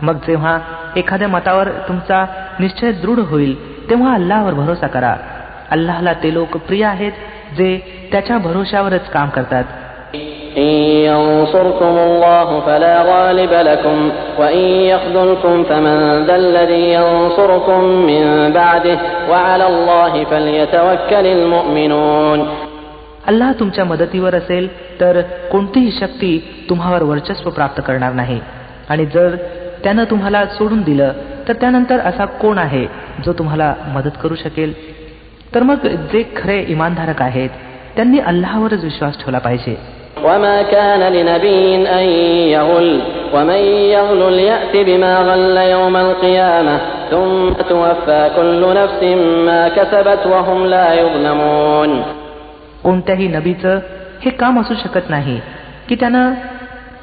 मग जेव्हा एखाद्या मतावर तुमचा निश्चय दृढ होईल तेव्हा अल्लाहवर भरोसा करा. अल्लाहला ते लोक प्रिय आहेत जे त्याच्या भरोशावरच काम करतात. إن ينصركم الله فلا غالب لكم وإن يخذلكم فمن ذا الذي ينصركم من بعده وعلى الله فليتوكل المؤمنون. अल्लाह तुमच्या मदतीवर असेल तर कोणतीही शक्ती तुम्हावर वर्चस्व प्राप्त करणार नाही आणि जर त्यानं तुम्हाला सोडून दिलं तर त्यानंतर असा कोण आहे जो तुम्हाला मदत करू शकेल. तर मग जे खरे इमानधारक आहेत त्यांनी अल्लाहवरच विश्वास ठेवला पाहिजे. وما كان لنبي أن يغل ومن يغل يأت بما غل يوم القيامة ثم توفى كل نفس ما كسبت وهم لا يظلمون. कोणत्याही नबीचं हे काम असू शकत नाही की त्यानं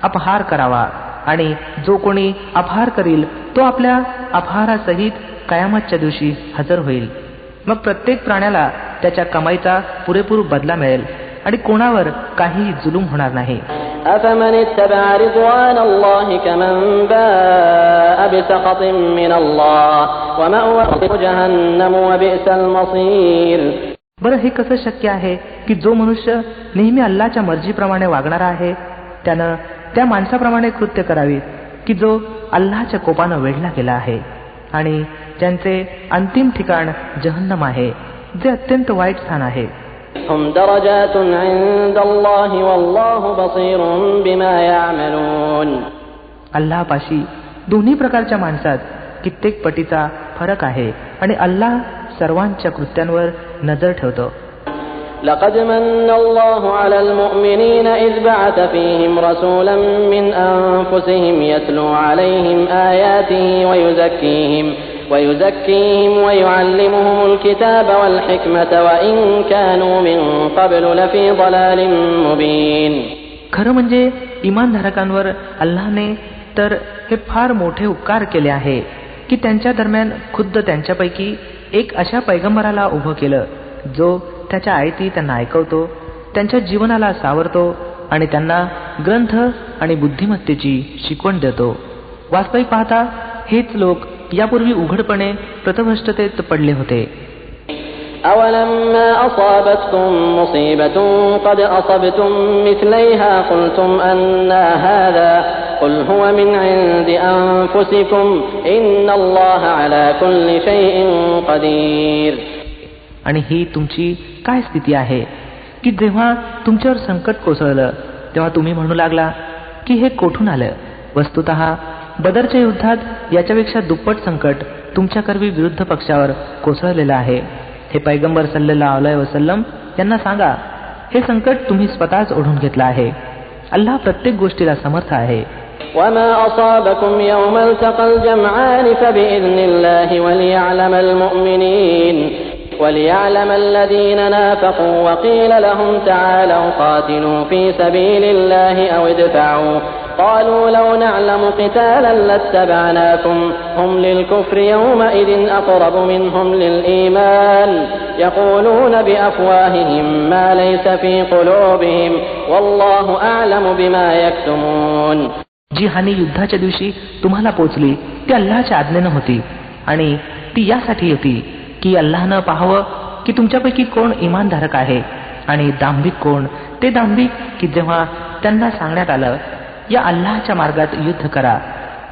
अपहार करावा आणि जो कोणी अपहार करील तो आपल्या अपहारासहित कयामतच्या दिवशी हजर होईल. मग प्रत्येक प्राण्याला त्याच्या कमाईचा पुरेपूर बदला मिळेल आणि कोणावर काही जुलूम होणार नाही. أفمن اتبع رضوان الله كمن باء بسخط من الله ومأواه جهنم وبئس المصير. बरं, हे कसं शक्य आहे की जो मनुष्य नेहमी अल्लाहच्या मर्जीप्रमाणे वागणारा आहे त्यानं त्या माणसाप्रमाणे कृत्य करावी की जो अल्लाहच्या कोपानं वेढला गेला आहे आणि ज्यांचे अंतिम ठिकाण जहन्नम आहे जे अत्यंत वाईट स्थान आहे. هم درجات عند الله والله بصير بما يعملون. अल्लाहपाशी दोन्ही प्रकारच्या माणसात कित्येक पटीचा फरक आहे आणि अल्लाह सर्वांच्या कृत्यांवर नजर ठेवतो. لقد من الله على المؤمنين إذ بعث فيهم رسولا من أنفسهم يتلو عليهم آياته ويزكيهم ويعلمهم الكتاب والحكمة وإن كانوا من قبل لفي ضلال مبين. खरं म्हणजे इमानधारकांवर अल्लाहने तर हे फार मोठे उपकार केले आहे की त्यांच्या दरम्यान खुद्द त्यांच्यापैकी एक अशा पैगंबराला उभं केलं जो त्याच्या आयती त्यांना ऐकवतो, त्यांच्या जीवनाला सावरतो आणि त्यांना ग्रंथ आणि बुद्धिमत्तेची शिकवण देतो. वास्तविक पाहता हेच लोक यापूर्वी उघडपणे प्रतभ्रष्टतेत पडले होते. أولما أصابتكم مصيبة قد أصبتم مثليها قلتم أنى هذا قل هو من عند أنفسكم إن الله على كل شيء قدير. आणि ही तुमची काय स्थिती आहे की जेव्हा तुमच्यावर संकट कोसळलं तेव्हा तुम्ही म्हणू लागला की हे कोठून आलं. वस्तुतः बदरच्या युद्धात याच्यापेक्षा दुप्पट संकट तुमच्याकरवी विरुद्ध पक्षावर कोसळलेलं आहे. हे पैगंबर सल्लल्लाहु अलैहि वसल्लम यांना सांगा, हे संकट तुम्ही स्वतःच ओढून घेतलं आहे. अल्लाह प्रत्येक गोष्टीला समर्थ आहे. وما أصابكم يوم التقى الجمعان فبإذن الله وليعلم الذين نافقوا وقيل لهم تعالوا قاتلوا في سبيل الله أو ادفعوا قالوا لو نعلم قتالا لاتبعناكم هم للكفر يومئذ أقرب منهم للإيمان يقولون بأفواههم ما ليس في قلوبهم والله أعلم بما يكتمون. जी हानी युद्धाच्या दिवशी तुम्हाला पोचली ती अल्लाहच्या आज्ञेनं होती आणि ती यासाठी होती की अल्लाहनं पाहावं की तुमच्यापैकी कोण इमानधारक आहे आणि दांभिक कोण. ते दांभिक की जेव्हा त्यांना सांगण्यात आलं या अल्लाहच्या मार्गात युद्ध करा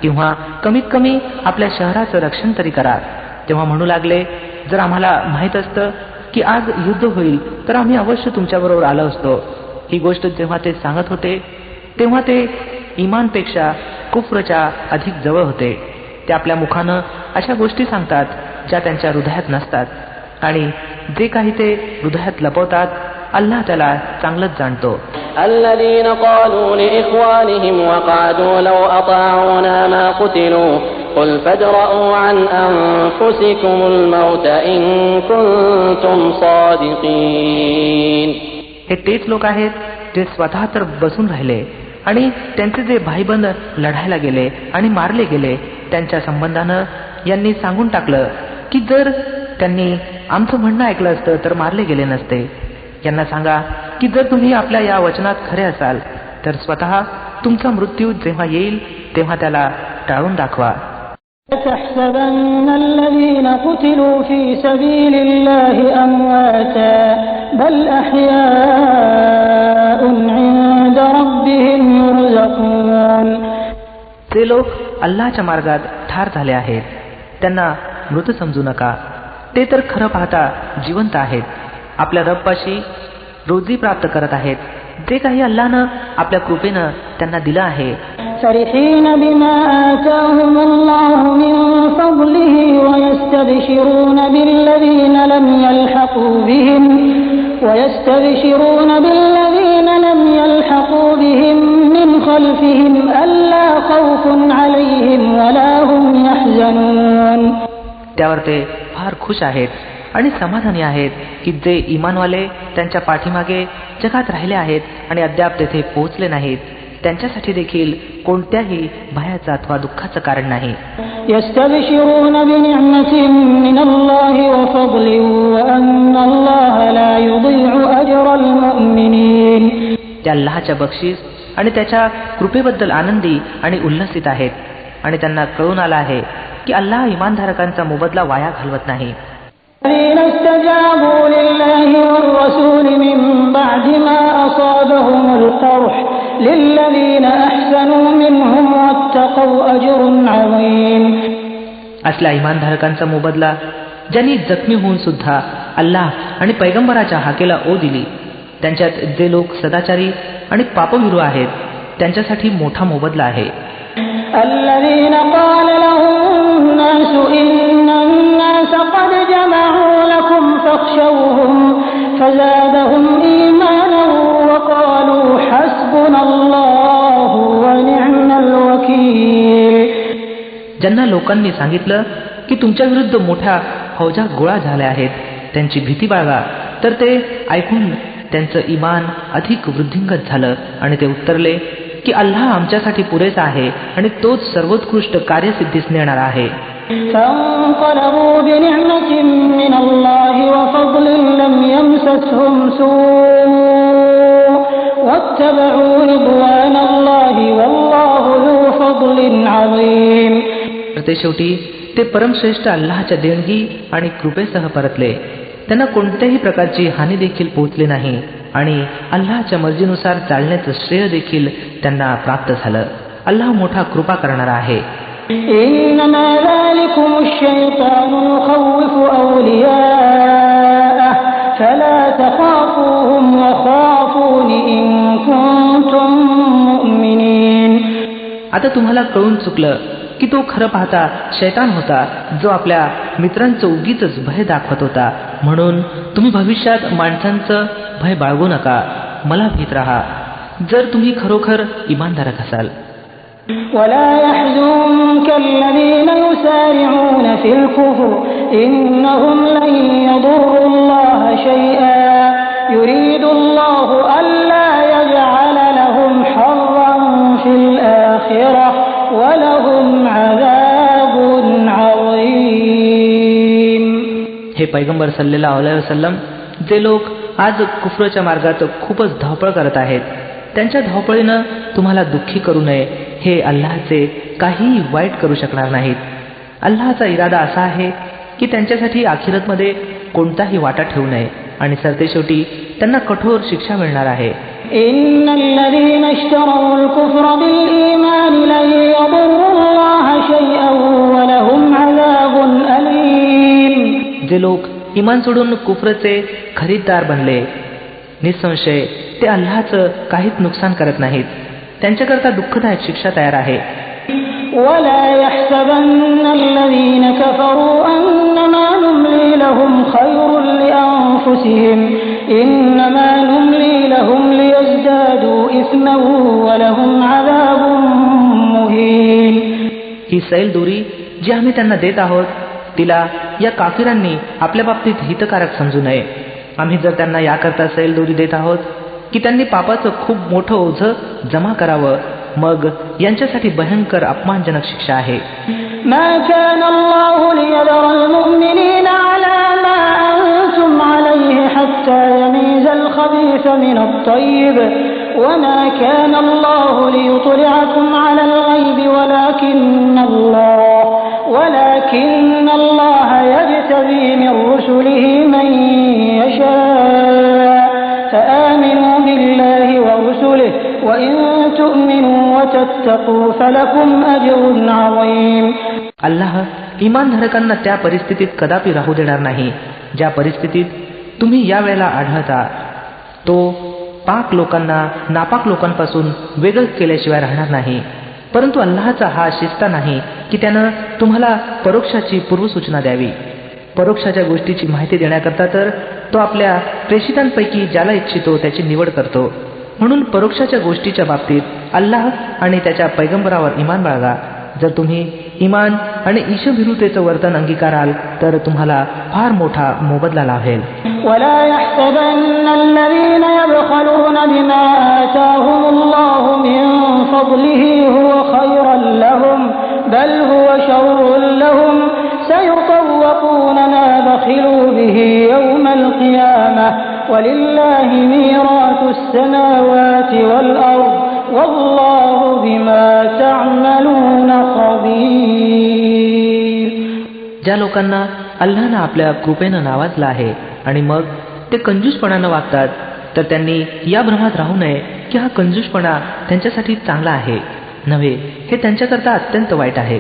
किंवा कमीत कमी आपल्या शहराचं रक्षण तरी करा, तेव्हा म्हणू लागले जर आम्हाला माहीत असतं की आज युद्ध होईल तर आम्ही अवश्य तुमच्याबरोबर आलो असतो. ही गोष्ट जेव्हा ते सांगत होते तेव्हा ते इमानपेक्षा कुफ्रच्या अधिक जवळ होते. ते आपल्या मुखानं अशा गोष्टी सांगतात ज्या त्यांच्या हृदयात नसतात आणि जे काही ते हृदयात लपवतात अल्लाह त्याला चांगलंच जाणतो. الذين قالوا لإخوانهم وقعدوا لو أطاعونا ما قتلوا قل فادرءوا عن أنفسكم الموت إن كنتم صادقين. हे तेच लोक आहेत जे स्वतः तर बसून राहिले आणि त्यांचे जे भाईबंद लढायला गेले आणि मारले गेले त्यांच्या संबंधानं यांनी सांगून टाकलं की जर त्यांनी आमचं म्हणणं ऐकलं असतं तर मारले गेले नसते. यांना सांगा की जर तुम्ही आपल्या या वचनात खरे असाल तर स्वतः तुमचा मृत्यू जेव्हा येईल तेव्हा त्याला टाळून दाखवा. تحسبن الذين قتلوا في سبيل الله أمواتا بل أحياء عند ربهم يرزقون. ते लोक अल्लाहच्या मार्गात ठार झाले आहेत त्यांना मृत समजू नका. ते तर खरं पाहता जिवंत आहेत, आपल्या रब्बाशी रोजी प्राप्त करत आहेत. जे काही अल्लाहनं आपल्या कृपेनं त्यांना दिलं आहे. فرحين بما آتاهم الله من فضله ويستبشرون بالذين لم يلحقوا بهم من خلفهم ألا خوف عليهم ولا هم يحزنون. त्यावर ते फार खुश आहेत आणि समाधानी आहेत की जे इमानवाले त्यांच्या पाठीमागे जगात राहिले आहेत आणि अद्याप तेथे पोहोचले नाहीत त्यांच्यासाठी देखील कोणत्याही भयाचं अथवा दुःखाचं कारण नाही. يستبشرون بنعمة من الله وفضل وأن الله لا يضيع أجر المؤمنين. त्या अल्लाहच्या बक्षीस आणि त्याच्या कृपेबद्दल आनंदी आणि उल्हसित आहेत आणि त्यांना कळून आलं आहे की अल्लाह इमानधारकांचा मोबदला वाया घालवत नाही. الذين استجابوا لله والرسول من بعد ما أصابهم القرح للذين أحسنوا منهم واتقوا أجر عظيم. असल्या इमानधारकांचा मोबदला ज्यांनी जखमी होऊन सुद्धा अल्लाह आणि पैगंबराच्या हाकेला ओ दिली, त्यांच्यात जे लोक सदाचारी आणि पापविरू आहेत त्यांच्यासाठी मोठा मोबदला आहे. الذين قال لهم الناس إن الناس قد جمعوا لكم فاخشوهم فزادهم إيمانا وقالوا حسبنا الله ونعم الوكيل. ज्यांना लोकांनी सांगितलं की तुमच्या विरुद्ध मोठ्या फौजा गोळा झाल्या आहेत त्यांची भीती बाळगा, तर ते ऐकून त्यांचं इमान अधिक वृद्धिंगत झालं आणि ते उत्तरले की अल्लाह आमच्यासाठी पुरेसा आहे आणि तोच सर्वोत्कृष्ट कार्यसिद्धीस नेणार आहे. فانقلبوا بنعمة من الله وفضل لم يمسسهم سوء واتبعوا رضوان الله والله ذو فضل عظيم. ते शेवटी ते परमश्रेष्ठ अल्लाहच्या देणगी आणि कृपेसह परतले. त्यांना कोणत्याही प्रकारची हानी देखील पोहोचली नाही आणि अल्लाहच्या मर्जीनुसार चालण्याचं श्रेय देखील त्यांना प्राप्त झालं. अल्लाह मोठा कृपा करणारा आहे. إنما ذلكم الشيطان يخوف أولياءه فلا تخافوهم وخافون إن كنتم مؤمنين. आता तुम्हाला कळून चुकलं की तो खरं पाहता शैतान होता जो आपल्या मित्रांचं उगीच भय दाखवत होता. म्हणून तुम्ही भविष्यात माणसांचं भय बाळगू नका, मला भीत राहा जर तुम्ही खरोखर इमानधारक असाल. ولا يحزنك الذين يسارعون في الكفر إنهم لن يضروا الله شيئا يريد الله ألا يجعل لهم حظا في الآخرة पैगंबर सल्लल्लाहु अलैहि वसल्लम, जे लोक आज कुफरच्या मार्गात खूपच धावपळ करत आहेत, त्यांच्या धावपळीनं तुम्हाला दुःखी करू नये. हे अल्लाहचे काहीही वाईट करू शकणार नाहीत. अल्लाहचा इरादा असा आहे की त्यांच्यासाठी आखिरतमध्ये कोणताही वाटा ठेवू नये आणि सरतेशेवटी त्यांना कठोर शिक्षा मिळणार आहे. इन्नल्लज़ीन इश्तरौल कुफ्र बिल ईमान लन यदुर्रुल्लाह शैअन वलहुम अज़ाबुन अलीम. जे लोक ईमान सोडून कुफ्रचे खरीददार बनले, निसंशय ते अल्लाहचं काहीच नुकसान करत नाहीत. त्यांच्याकरता दुःखदायक शिक्षा तयार आहे. ولا يحسبن الذين كفروا أنما نملي لهم خير لأنفسهم إنما نملي لهم ليزدادوا إثما ولهم عذاب مهين. ही सैल दोरी जी आम्ही त्यांना देत आहोत, तिला या काफिरांनी आपल्या बाबतीत हितकारक समजू नये. आम्ही जर त्यांना याकरता सैल दोरी देत आहोत की त्यांनी पापाचं खूप मोठं ओझं जमा करावं, मग यांच्यासाठी भयंकर अपमानजनक शिक्षा आहे. ما كان الله ليذر المؤمنين على ما أنتم عليه حتى يميز الخبيث من الطيب وما كان الله ليطلعكم على الغيب ولكن الله يجتبي من رسله من يشاء فآمنوا بالله ورسله وإن تؤمنوا وتتقوا فلكم أجر عظيم. अल्लाह इमानधारकांना त्या परिस्थितीत कदापि राहू देणार नाही ज्या परिस्थितीत तुम्ही यावेळेला आढळता. तो पाक लोकांना नापाक लोकांपासून वेगळं केल्याशिवाय राहणार नाही. परंतु अल्लाहचा हा शिस्ता नाही की त्यानं तुम्हाला परोक्षाची पूर्वसूचना द्यावी. परोक्षाच्या गोष्टीची माहिती देण्याकरता तर तो आपल्या प्रेषितांपैकी ज्याला इच्छितो त्याची निवड करतो. म्हणून परोक्षाच्या गोष्टीच्या बाबतीत अल्लाह आणि त्याच्या पैगंबरावर इमान बाळगा. जर तुम्ही इमान आणि ईशभिरुतेचं वर्तन अंगीकाराल तर तुम्हाला फार मोठा मोबदला लाभेल. ولا يحسبن الذين يبخلون بما آتاهم الله من فضله هو خيرا لهم بل هو شر لهم سيطوقون ما بخلوا به يوم القيامة ولله ميراث السماوات والأرض والله بما تعملون خبير. ज्या लोकांना अल्लाहनं आपल्या कृपेनं नावाजलं आहे आणि मग ते कंजूसपणानं वागतात, तर त्यांनी या भ्रमात राहू नये की हा कंजूसपणा त्यांच्यासाठी चांगला आहे. नव्हे, हे त्यांच्याकरता अत्यंत वाईट आहे.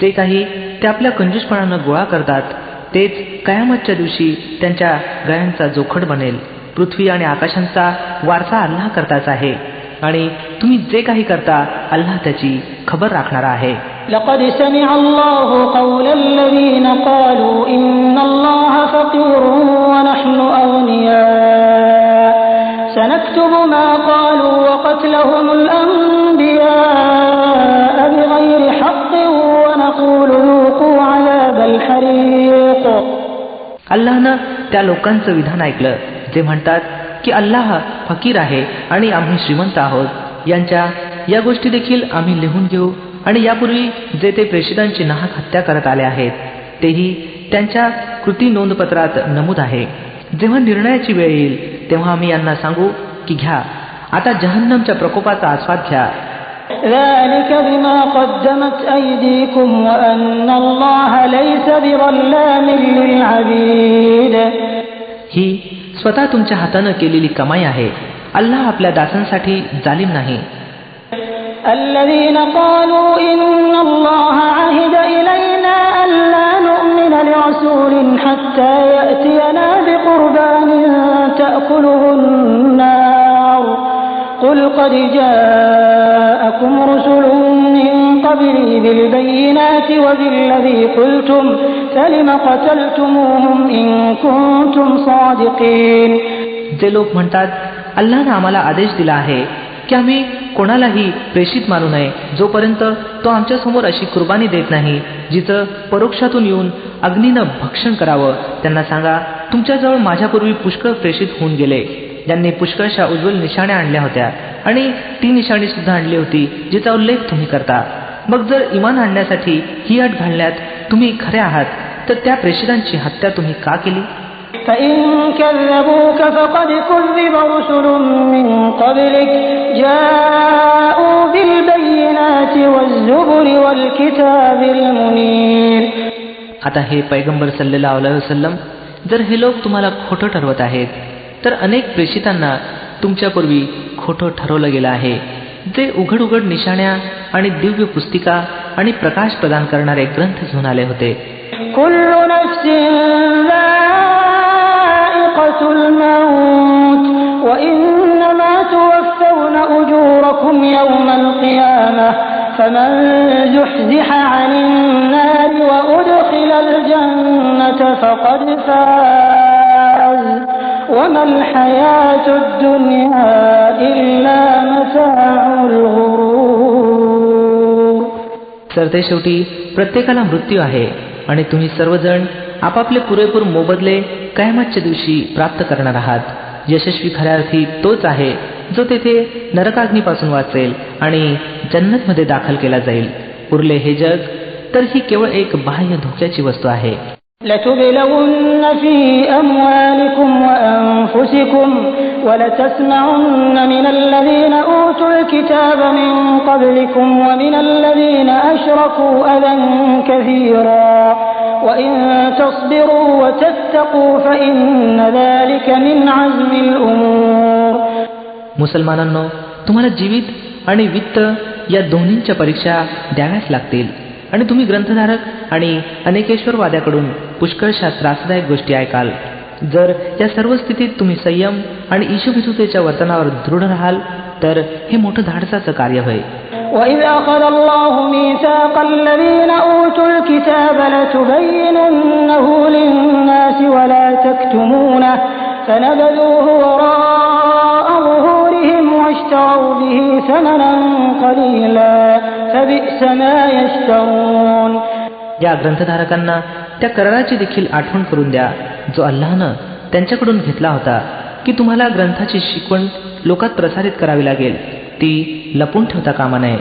जे काही ते आपल्या कंजूसपणानं गोळा करतात तेच कयामतच्या दिवशी त्यांच्या गळ्यांचा जोखड बनेल. पृथ्वी आणि आकाशांचा वारसा अल्लाह करताच आहे आणि तुम्ही जे काही करता अल्लाह त्याची खबर राखणारा आहे. لقد سمع الله قول الذين قالوا إن الله فقير ونحن أغنياء سنكتب ما قالوا وقتلهم الأنبياء بغير حق ونقول ذوقوا عذاب الحريق. अल्लाहनं त्या लोकांचं विधान ऐकलं जे म्हणतात की अल्लाह फकीर आहे आणि आम्ही श्रीमंत आहोत. यांच्या या गोष्टी देखील आम्ही लिहून घेऊ आणि यापूर्वी जे ते प्रेषितांची नाहक हत्या करत आले आहेत तेही त्यांच्या कृती नोंदपत्रात नमूद आहे. जेव्हा निर्णयाची वेळ येईल तेव्हा आम्ही यांना सांगू की घ्या, आता जहन्नमच्या प्रकोपाचा आस्वाद घ्या. ذلك بما قدمت أيديكم وأن الله ليس بظلام للعبيد. ही स्वतः तुमच्या हातानं केलेली कमाई आहे. अल्लाह आपल्या दासांसाठी जालिम नाही. الذين قالوا إن الله عهد إلينا ألا نؤمن لرسول حتى يأتينا بقربان تأكله النار قل قد جاءكم رسل من قبلي بالبينات وبالذي قلتم فلم قتلتموهم إن كنتم صادقين. जे लोक म्हणतात अल्लाहने आम्हाला आदेश दिला आहे की आम्ही कोणालाही प्रेषित मानू नये जोपर्यंत तो आमच्या समोर अशी कुर्बानी देत नाही जिचं परोक्षातून येऊन अग्नीनं भक्षण करावं, त्यांना सांगा तुमच्याजवळ माझ्यापूर्वी पुष्कळ प्रेषित होऊन गेले ज्यांनी पुष्कळशा उज्ज्वल निशाण्या आणल्या होत्या आणि ती निशाणी सुद्धा आणली होती जिचा उल्लेख तुम्ही करता. मग जर इमान आणण्यासाठी ही अट घालण्यात तुम्ही खरे आहात तर त्या प्रेषितांची हत्या तुम्ही का केली? فإن كذبوك فقد كذب رسل من قبلك جاءوا بالبينات والزبر والكتاب المنير. आता हे पैगंबर सल्लल्लाहु अलैहि वसल्लम, जर हे लोक तुम्हाला खोटं ठरवत आहेत तर अनेक प्रेषितांना तुमच्यापूर्वी खोटं ठरवलं गेलं आहे, जे उघड उघड निशाण्या आणि दिव्य पुस्तिका आणि प्रकाश प्रदान करणारे ग्रंथ घेऊन आले होते. कुल्लु नफ्सिन जाइक़तुल मौत व इन्नमा तुवफ़्फ़ौना उजूरकुम यौमल क़ियामह फमन ज़ुहज़िह अनिन नारि व उदख़िलल जन्नत फ़क़द फ़ाज़ वमल हयातुद दुनिया इल्ला मताउल गुरूर. सरतेशेवटी प्रत्येकाला मृत्यू आहे आणि तुम्ही सर्वजण आपापले पुरेपूर मोबदले कयामतच्या दिवशी प्राप्त करणार आहात. यशस्वी खऱ्या अर्थी तोच आहे जो तेथे नरकाग्नीपासून वाचेल आणि जन्नतमध्ये दाखल केला जाईल. उरले हे जग तर ही केवळ एक बाह्य धोक्याची वस्तू आहे. لتبلون في أموالكم وأنفسكم ولتسمعن من الذين أوتوا الكتاب من قبلكم ومن الذين أشركوا أذى كثيرا وإن تصبروا وتتقوا فإن ذلك من عزم الأمور. मुसलमानांनो, तुम्हाला जीवित आणि वित्त या दोन्हींच्या परीक्षा द्याव्याच लागतील आणि तुम्ही ग्रंथधारक आणि अनेकेश्वरवाद्याकडून पुष्कळशा त्रासदायक गोष्टी ऐकाल. जर या सर्व स्थितीत तुम्ही संयम आणि ईशभिरुतेच्या वर्तनावर दृढ राहाल तर हे मोठं धाडसाचं कार्य होय. وَإِذْ أَخَذَ اللَّهُ مِيثَاقَ الَّذِينَ أُوتُوا الْكِتَابَ لَتُبَيِّنُنَّهُ لِلنَّاسِ وَلَا تَكْتُمُونَهُ فَنَبَذُوهُ وَرَاءَ ظُهُورِهِمْ وَاشْتَرَوْا بِهِ ثَمَنًا قَلِيلًا فَبِئْسَ مَا يَشْتَرُونَ. या ग्रंथधारकांना त्या कराराची देखील आठवण करून द्या जो अल्लाहनं त्यांच्याकडून घेतला होता की तुम्हाला ग्रंथाची शिकवण लोकात प्रसारित करावी लागेल, ती लपून ठेवता कामा नये.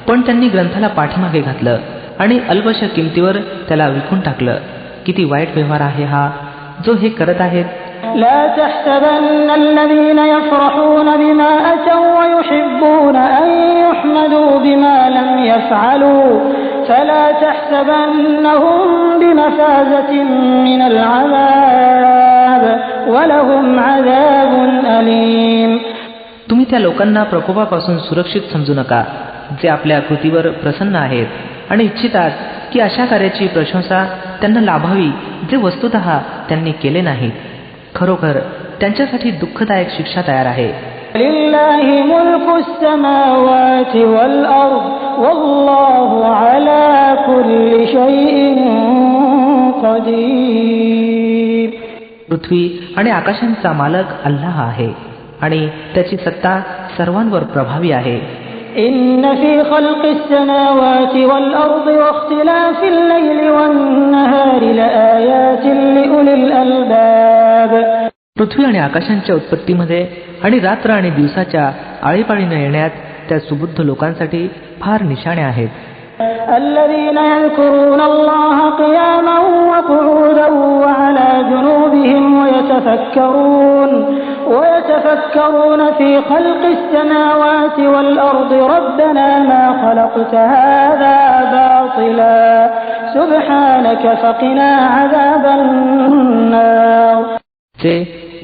पण त्यांनी ग्रंथाला पाठीमागे घातलं आणि अल्पशा किमतीवर त्याला विकून टाकलं. किती वाईट व्यवहार आहे हा जो हे करत आहेत. لا تحسبن الذين يفرحون بما أتوا ويحبون أن يحمدوا بما لم يفعلوا فلا تحسبنهم بمفازة من العذاب ولهم عذاب أليم. तुम्ही त्या लोकांना प्रकोपापासून सुरक्षित समजू नका जे आपल्या कृतीवर प्रसन्न आहेत आणि इच्छितात की अशा कार्याची प्रशंसा त्यांना लाभावी जे वस्तुतः त्यांनी केले नाहीत. खरोखर त्यांच्यासाठी दुःखदायक शिक्षा तयार आहे. लिल्लाहि मुल्कुस समावाति वल अर्द वल्लाहु अला कुल्ली शैइन कदीर. पृथ्वी आणि आकाशांचा मालक अल्लाह आहे आणि त्याची सत्ता सर्वांवर प्रभावी आहे. إن في خلق السماوات والأرض واختلاف الليل والنهار لآيات لأولي الألباب. पृथ्वी आणि आकाशांच्या उत्पत्तीमध्ये आणि रात्र आणि दिवसाच्या आळीपाळीने येण्यात त्या सुबुद्ध लोकांसाठी फार निशाणे आहेत. الذين يذكرون الله قياما وقعودا وعلى جنوبهم ويتفكرون في خلق السماوات والأرض ربنا ما خلقت هذا باطلا سبحانك فقنا عذاب النار. जे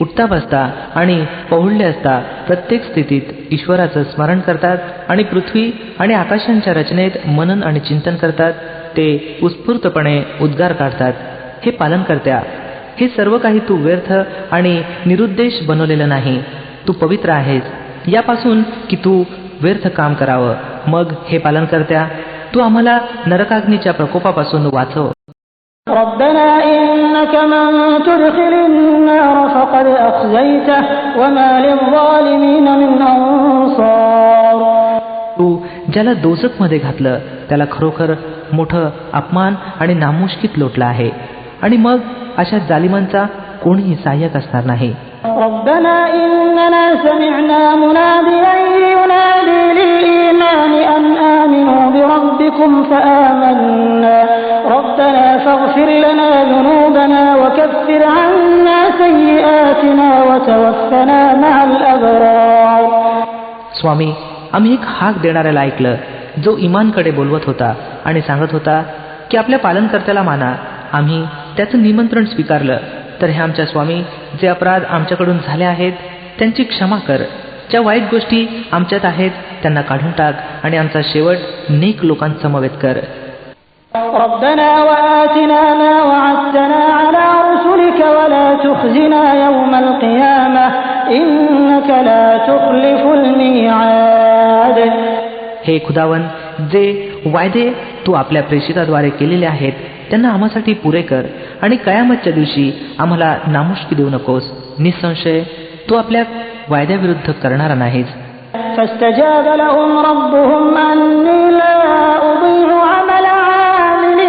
उठता बसता आणि पहुडले असता प्रत्येक स्थितीत ईश्वराचं स्मरण करतात आणि पृथ्वी आणि आकाशांच्या रचनेत मनन आणि चिंतन करतात. ते उत्स्फूर्तपणे उद्गार काढतात, हे पालन करत्या, हे सर्व काही तू व्यर्थ आणि निरुद्देश बनवलेलं नाही. तू पवित्र आहेस यापासून की तू व्यर्थ काम करावं. मग हे पालन करत्या, तू आम्हाला नरकाग्नीच्या प्रकोपापासून वाचव. ربنا إنك من تدخل النار فقد أخزيته وما للظالمين من أنصار. तू ज्याला दोजखमध्ये घातलं त्याला खरोखर मोठं अपमान आणि नामुष्कीत लोटला आहे आणि मग अशा जालिमांचा कोणीही सहाय्यक असणार नाही. ربنا إننا سمعنا مناديا ينادي للإيمان أن آمنوا بربكم فآمنا ربنا فاغفر لنا ذنوبنا وكفر عنا سيئاتنا وتوفنا مع الأبرار. स्वामी, आम्ही एक हाक देणाऱ्याला ऐकलं जो इमानकडे बोलवत होता आणि सांगत होता की आपल्या पालनकर्त्याला माना. आम्ही त्याचं निमंत्रण स्वीकारलं. तर हे आमच्या स्वामी, जे अपराध आमच्याकडून झाले आहेत त्यांची क्षमा कर. ज्या वाईट गोष्टी आमच्यात आहेत त्यांना काढून टाक आणि आमचा शेवट नेक लोकांसमवेत कर. ربنا وآتنا ما وعدتنا على رسلك ولا تخزنا يوم القيامة إنك لا تخلف الميعاد. हे खुदावन, जे वायदे तू आपल्या प्रेषिताद्वारे केलेले आहेत त्यांना आम्हासाठी पुरे कर आणि कयामतच्या दिवशी आम्हाला नामुष्की देऊ नकोस. निसंशय तू आपल्या वायद्याविरुद्ध करणारा नाहीस. فاستجاب لهم ربهم أني لا أضيع عمل عامل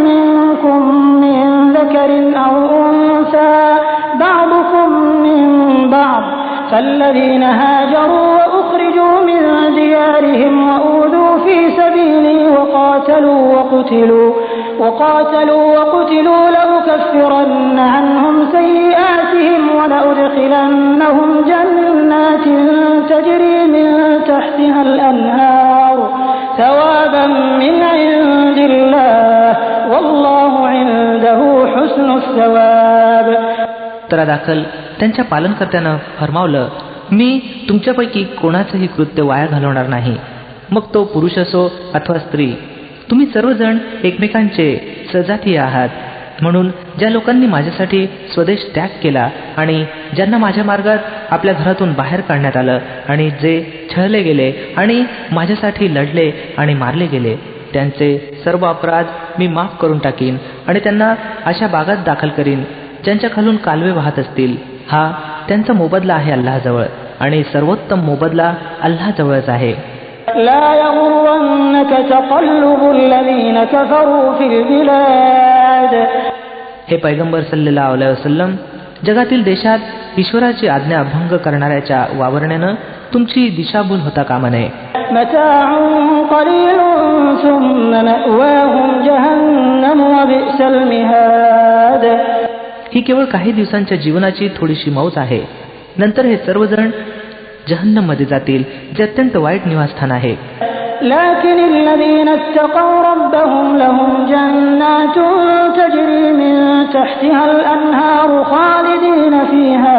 منكم من ذكر أو أنثى بعضكم من بعض فالذين هاجروا وأخرجوا من ديارهم وأوذوا في سبيلي وقاتلوا وقتلوا لأكفرن عنهم سيئاتهم ولأدخلنهم جنات تجري من تحتها الأنهار ثوابا من عند الله والله عنده حسن الثواب. उत्तरादाखल त्यांच्या पालनकर्त्यानं फरमावलं, मी तुमच्यापैकी कोणाचंही कृत्य वाया घालवणार नाही, मग तो पुरुष असो अथवा स्त्री. तुम्ही सर्वजण एकमेकांचे सजातीय आहात. म्हणून ज्या लोकांनी माझ्यासाठी स्वदेश त्याग केला आणि ज्यांना माझ्या मार्गात आपल्या घरातून बाहेर काढण्यात आलं आणि जे छळले गेले आणि माझ्यासाठी लढले आणि मारले गेले, त्यांचे सर्व अपराध मी माफ करून टाकीन आणि त्यांना अशा बागात दाखल करीन ज्यांच्या खालून कालवे वाहत असतील. हा त्यांचा मोबदला आहे अल्लाहजवळ आणि सर्वोत्तम मोबदला अल्लाहजवळच आहे. لا يغرنك تقلب الذين كفروا في البلاد. हे पैगंबर सल्लल्लाहु अलैहि वसल्लम, जगातील देशात ईश्वराची आज्ञा भंग करणाऱ्याच्या वावरण्यानं तुमची दिशाभूल होता कामा नये. متاع قليل ثم مأواهم جهنم وبئس المهاد. ही केवळ काही दिवसांच्या जीवनाची थोडीशी मौज आहे. नंतर हे सर्वजण जहन्नम मध्ये जातील, जे अत्यंत वाईट निवासस्थान आहे. لكن الذين اتقوا ربهم لهم جنات تجري من تحتها الأنهار خالدين فيها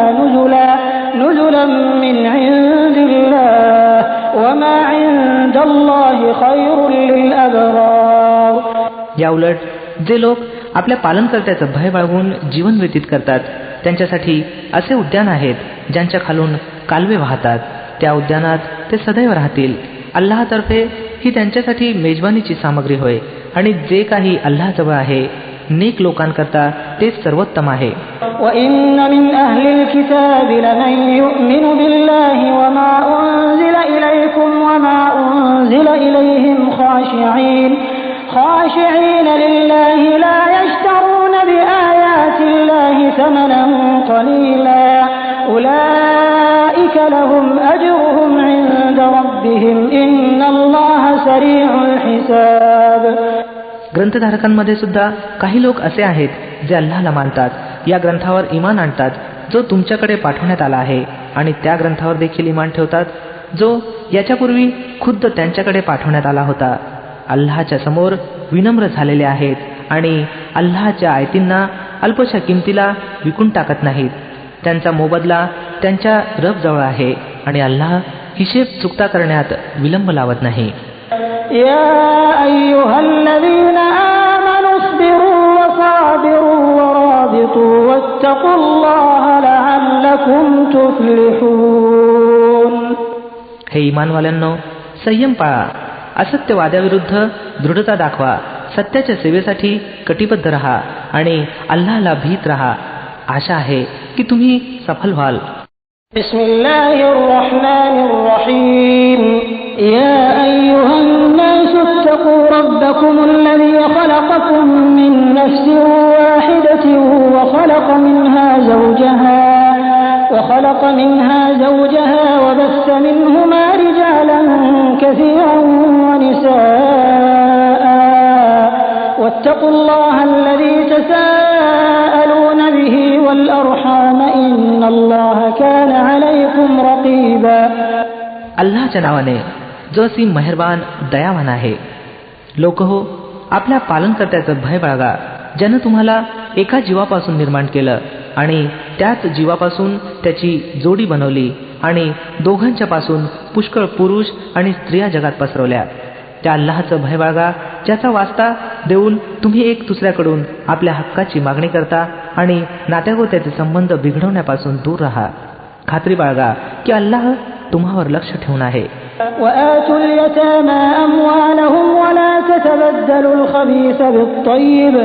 نزلا من عند الله وما عند الله خير للأبرار. या उलट जे लोक आपल्या पालनकर्त्याचं भय बाळगून जीवन व्यतीत करतात त्यांच्यासाठी असे उद्यान आहेत ज्यांच्या खालून कालवे वाहतात. त्या उद्यानात ते सदैव राहतील. अल्लाहतर्फे ही त्यांच्यासाठी मेजबानीची सामग्री होय आणि जे काही अल्लाहजवळ आहे नेक लोकांकरता तेच सर्वोत्तम आहे. وَإِنَّ مِنْ أَهْلِ الْكِتَابِ لَمَنْ يُؤْمِنُ بِاللَّهِ وَمَا أُنْزِلَ إِلَيْكُمْ وَمَا أُنْزِلَ إِلَيْهِمْ خاشعين لله لا يشترون بآيات الله ثمنا قليلا أولئك لهم أجرهم عند ربهم إن الله سريع الحساب. ग्रंथधारकांमध्ये सुद्धा काही लोक असे आहेत जे अल्लाहला मानतात, या ग्रंथावर इमान आणतात जो तुमच्याकडे पाठवण्यात आला आहे आणि त्या ग्रंथावर देखील इमान ठेवतात जो याच्यापूर्वी खुद्द त्यांच्याकडे पाठवण्यात आला होता. अल्लाहच्या समोर विनम्र झालेले आहेत आणि अल्लाहच्या आयतींना अल्पशा किमतीला विकून टाकत नाहीत. त्यांचा मोबदला त्यांच्या रबजवळ आहे आणि अल्लाह हिशेब चुकता करण्यात विलंब लावत नाही. या अय्युहल्लज़ीना आमनू अस्बिरू वसाबिरू वराबितू वत्तकुल्लाह लअल्लकुम तुफ्लिहून. हे ईमानवाल्यांनो, संयम पाळा, असत्यवाद्याविरुद्ध दृढता दाखवा, सत्याच्या सेवेसाठी कटिबद्ध रहा आणि अल्लाहला भीत रहा. आशा आहे की तुम्ही सफल व्हाल. बिस्मिल्लाहिर रहमानिर रहीम. या अय्युहन नास इत्तकू रब्बकुमुल्लज़ी खलक़कुम मिन नफ्सिन वाहिदतिन وخلق منها زوجها وبث منهما رجالا كثيرا ونساء واتقوا الله الذي تساءلون به والأرحام إن الله كان عليكم رقيبا. अल्लाहच्या नावाने जो असीम मेहरबान दयावान आहे. लोक हो, आपल्या पालनकर्त्याचं भय बाळगा, ज्यानं तुम्हाला एका जीवापासून निर्माण केलं आणि त्याच जीवापासून त्याची जोडी बनवली आणि दोघांच्या पासून पुष्कळ पुरुष आणि स्त्रिया जगात पसरवल्या. त्या अल्लाहचं भय बाळगा, ज्याचा वास्ता देऊन तुम्ही एक दुसऱ्याकडून आपल्या हक्काची मागणी करता आणि नात्यागोत्याचे संबंध बिघडवण्यापासून दूर राहा. खात्री बाळगा की अल्लाह तुम्हावर लक्ष ठेवून आहे. وآتوا اليتامى أموالهم ولا تتبدلوا الخبيث بالطيب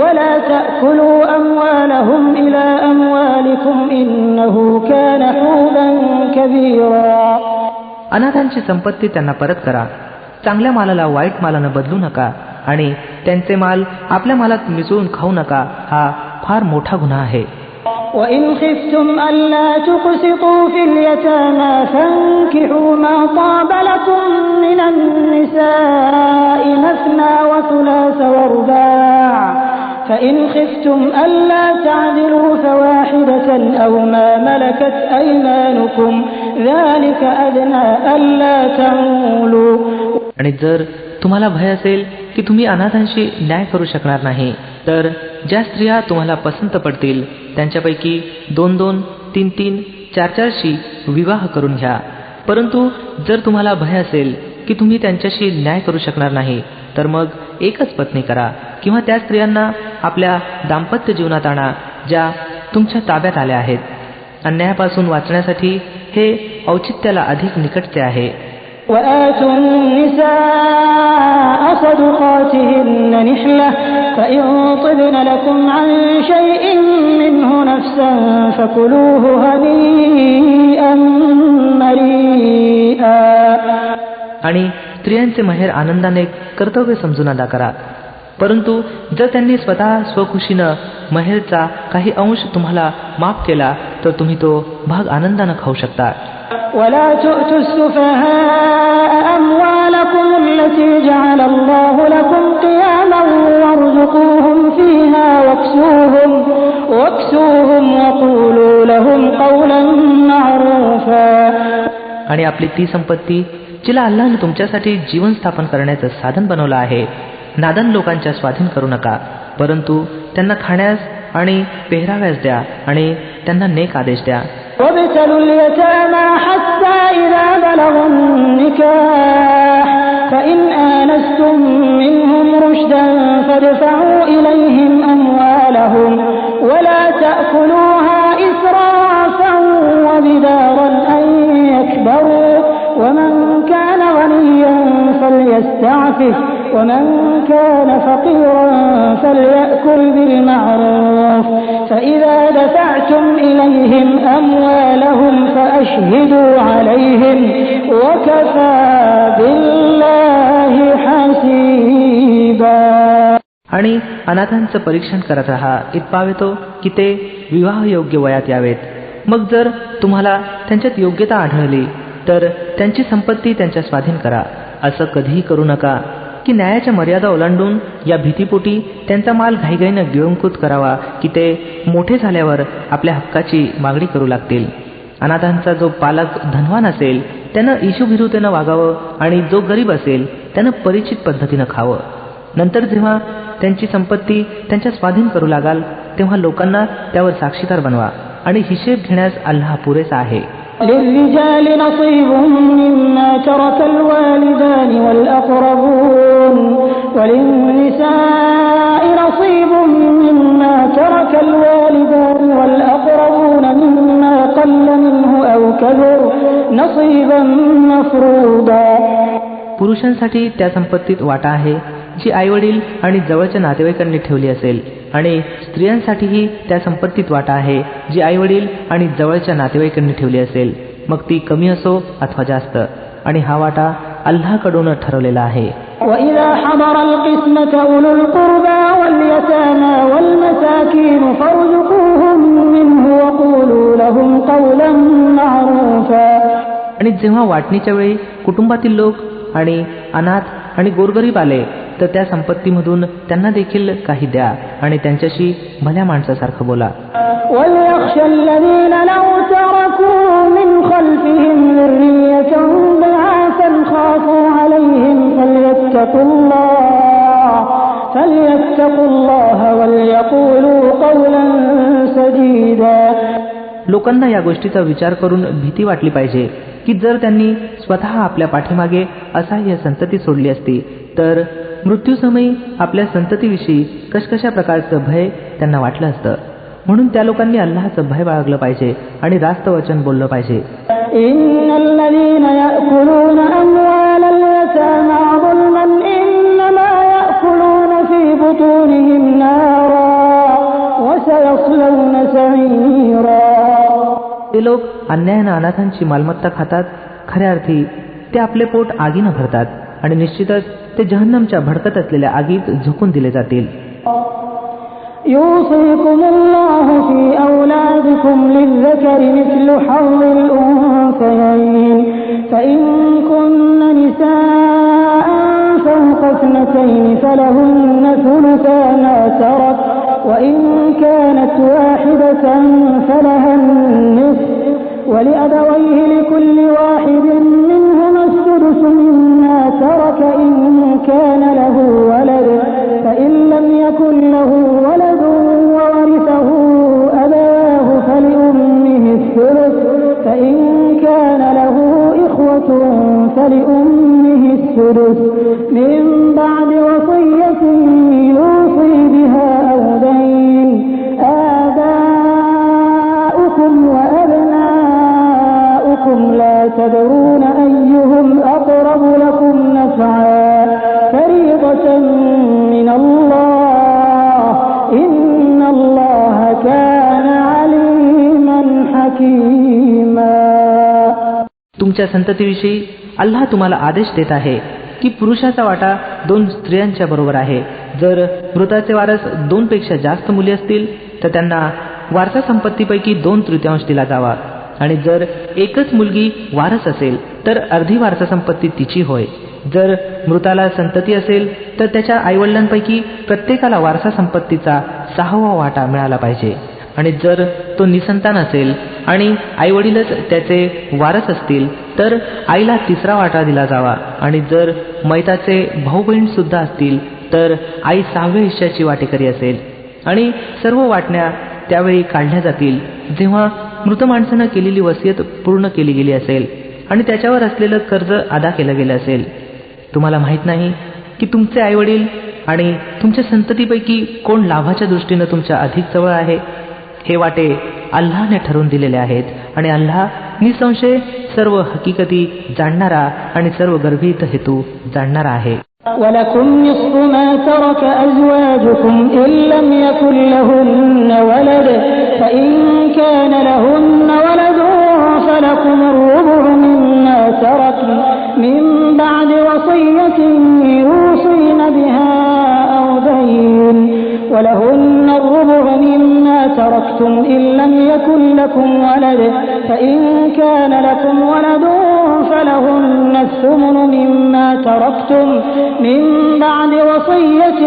ولا تأكلوا أموالهم إلى أموالكم إنه كان حوبا كبيرا. अनाथांची संपत्ती त्यांना परत करा. चांगल्या मालाला वाईट मालानं बदलू नका आणि त्यांचे माल आपल्या मालात मिसळून खाऊ नका. हा फार मोठा गुन्हा आहे. وإن خفتم ألا تقسطوا في اليتامى فانكحوا ما طاب لكم من النساء مثنى وثلاث ورباع فإن خفتم ألا تعدلوا فواحدة أو ما ملكت أيمانكم ذلك أدنى ألا تعولوا. आणि जर तुम्हाला भय असेल की तुम्ही अनाथांशी न्याय करू शकणार नाही, तर ज्या स्त्रिया तुम्हाला पसंत पडतील त्यांच्यापैकी 2-2, 3-3, 4-4शी विवाह करून घ्या. परंतु जर तुम्हाला भय असेल की तुम्ही त्यांच्याशी न्याय करू शकणार नाही, तर मग एकच पत्नी करा किंवा त्या स्त्रियांना आपल्या दाम्पत्य जीवनात आणा ज्या तुमच्या ताब्यात आल्या आहेत. अन्यायापासून वाचण्यासाठी हे औचित्याला अधिक निकटचे आहे. وآتوا النساء صدقاتهن نحلة فإن طبن لكم عن شيء منه نفسا فكلوه هنيئا مريئا. आणि स्त्रियांचे माहेर आनंदाने कर्तव्य समजून अदा करा. परंतु जर त्यांनी स्वतः स्वखुशीनं माहेरचा काही अंश तुम्हाला माफ केला तर तुम्ही तो भाग आनंदानं खाऊ शकता. ولا تؤتوا السفهاء أموالكم التي جعل الله لكم قياما وارزقوهم فيها واكسوهم وقولوا لهم قولا معروفا. आणि आपली ती संपत्ती जिला अल्लाहने तुमच्यासाठी जीवन स्थापन करण्याचं साधन बनवलं आहे, नादान लोकांच्या स्वाधीन करू नका, परंतु त्यांना खाण्यास आणि पेहराव्यास द्या आणि त्यांना नेक आदेश द्या. وابتلوا اليتامى حتى إذا بلغوا النكاح فإن آنستم منهم رشدا فادفعوا إليهم أموالهم ولا تأكلوها إسرافا وبدارا أن يكبروا ومن كان غنيا فليستعفف ومن كان فقيرا فليأكل بالمعروف فإذا دفعتم إليهم أموالهم فأشهدوا عليهم وكفى بالله حسيبا. आणि अनाथांचं परीक्षण करत राहा इतपावेतो की ते विवाहयोग्य वयात यावेत. मग जर तुम्हाला त्यांच्यात योग्यता आढळली तर त्यांची संपत्ती त्यांच्या स्वाधीन करा. असं कधीही करू नका की न्यायाच्या मर्यादा ओलांडून या भीतीपोटी त्यांचा माल घाईघाईनं गिळंकृत करावा की ते मोठे झाल्यावर आपल्या हक्काची मागणी करू लागतील. अनाथांचा जो पालक धनवान असेल त्यानं इशुभिरुतेनं वागावं आणि जो गरीब असेल त्यानं परिचित पद्धतीनं खावं. नंतर जेव्हा त्यांची संपत्ती त्यांच्या स्वाधीन करू लागाल तेव्हा लोकांना त्यावर साक्षीदार बनवा आणि हिशेब घेण्यास अल्लाह पुरेसा आहे. للرجال نصيب مما ترك الوالدان والأقربون وللنساء نصيب مما ترك الوالدان والأقربون مما قل منه أو كثر نصيبا مفروضا. पुरुषांसाठी त्या संपत्तीत वाटा आहे जी आईवडील आणि जवळच्या नातेवाईकांनी ठेवली असेल आणि स्त्रियांसाठीही त्या संपत्तीत वाटा आहे जी आईवडील आणि जवळच्या नातेवाईकांनी ठेवली असेल, मग ती कमी असो अथवा जास्त, आणि हा वाटा अल्लाहकडून ठरवलेला आहे. وَإِذَا حَضَرَ الْقِسْمَةَ أُولُو الْقُرْبَى وَالْيَتَامَى وَالْمَسَاكِينُ فَارْزُقُوهُم مِّنْهُ وَقُولُوا لَهُمْ قَوْلًا مَّعْرُوفًا. आणि जेव्हा वाटणीच्या वेळी कुटुंबातील लोक आणि अनाथ आणि गोरगरीब आले तर त्या संपत्तीमधून त्यांना देखील काही द्या आणि त्यांच्याशी भल्या माणसासारखं बोला. وَلْيَخْشَ الَّذِينَ لَوْ تَرَكُوا مِنْ خَلْفِهِمْ ذُرِّيَّةً ضِعَافًا خَافُوا عَلَيْهِمْ فَلْيَتَّقُوا اللَّهَ وَلْيَقُولُوا قَوْلًا سَدِيدًا. लोकांना या गोष्टीचा विचार करून भीती वाटली पाहिजे की जर त्यांनी स्वतः आपल्या पाठीमागे असहाय्य संतती सोडली असती तर मृत्यूसमयी आपल्या संततीविषयी कशा प्रकारचं भय त्यांना वाटलं असतं. म्हणून त्या लोकांनी अल्लाहचं भय बाळगलं पाहिजे आणि रास्त वचन बोललं पाहिजे. इन्नल्लज़ीना याकुलूना अम्वालल यतामा ज़ुल्मन इन्नमा याकुलूना फी बुतूनिहिम नारा व सयस्लौना सईरा. ते लोक अन्यायानं अनाथांची मालमत्ता खातात, खऱ्या अर्थी ते आपले पोट आगीनं भरतात आणि निश्चितच ते जहन्नमच्या भडकत असलेल्या आगीत झोकून दिले जातील. युसिकुमुल्लाहु फी औलादिकुम लिzzakari मिस्लु हव्विल उन्सयैन फइन कुन्न निसाअन फौqa इथ्नतैन फलहुन्न थुलुसा मा तरक वइन कानत वाहिदतन फलहा النصف ولأبويه لكل واحد منهما السدس مما ترك إن كان له ولد فإن لم يكن له ولد وورثه أبواه فلأمه الثلث فإن كان له إخوة فلأمه السدس من بعد وصية يوصي بها أو دين. آباؤكم وأبناؤكم لا تدرون أيهم أقرب لكم نفعا فريضة من الله إن الله كان عليما حكيما. तुमच्या संततीविषयी अल्लाह तुम्हाला आदेश देत आहे की पुरुषाचा वाटा 2 स्त्रियांच्या बरोबर आहे. जर मृताचे वारस 2 पेक्षा जास्त मुली असतील तर त्यांना वारसा संपत्तीपैकी 2/3 दिला जावा आणि जर एकच मुलगी वारस असेल तर अर्धी वारसा संपत्ती तिची होय. जर मृताला संतती असेल तर त्याच्या आईवडिलांपैकी प्रत्येकाला वारसा संपत्तीचा 6वा वाटा मिळाला पाहिजे आणि जर तो निसंतान असेल आणि आईवडीलच त्याचे वारस असतील तर आईला 3रा वाटा दिला जावा आणि जर मैताचे भाऊ बहीण सुद्धा असतील तर आई 6व्या हिश्श्याची वाटेकरी असेल. आणि सर्व वाटण्या त्यावेळी काढल्या जातील जेव्हा मृत माणसानं केलेली वसियत पूर्ण केली गेली असेल आणि त्याच्यावर असलेलं कर्ज अदा केलं गेलं असेल. तुम्हाला माहीत नाही की तुमचे आईवडील आणि तुमच्या संततीपैकी कोण लाभाच्या दृष्टीनं तुमच्या अधिक जवळ आहे. हे वाटे अल्लाहने ठरवून दिलेले आहेत आणि अल्लाह निसंशय सर्व हकीकती जाणणारा आणि सर्व गर्भित हेतू जाणणारा आहे. ولكم نصف ما ترك أزواجكم إن لم يكن لهن ولد فإن كان لهن ولد فلكم الربع مما تركن من بعد وصية يوصين بها أو دين ولهن الربع مما تركتم إن لم يكن لكم ولد فإن كان لكم ولد فلهن الثمن مما تركتم من بعد وصية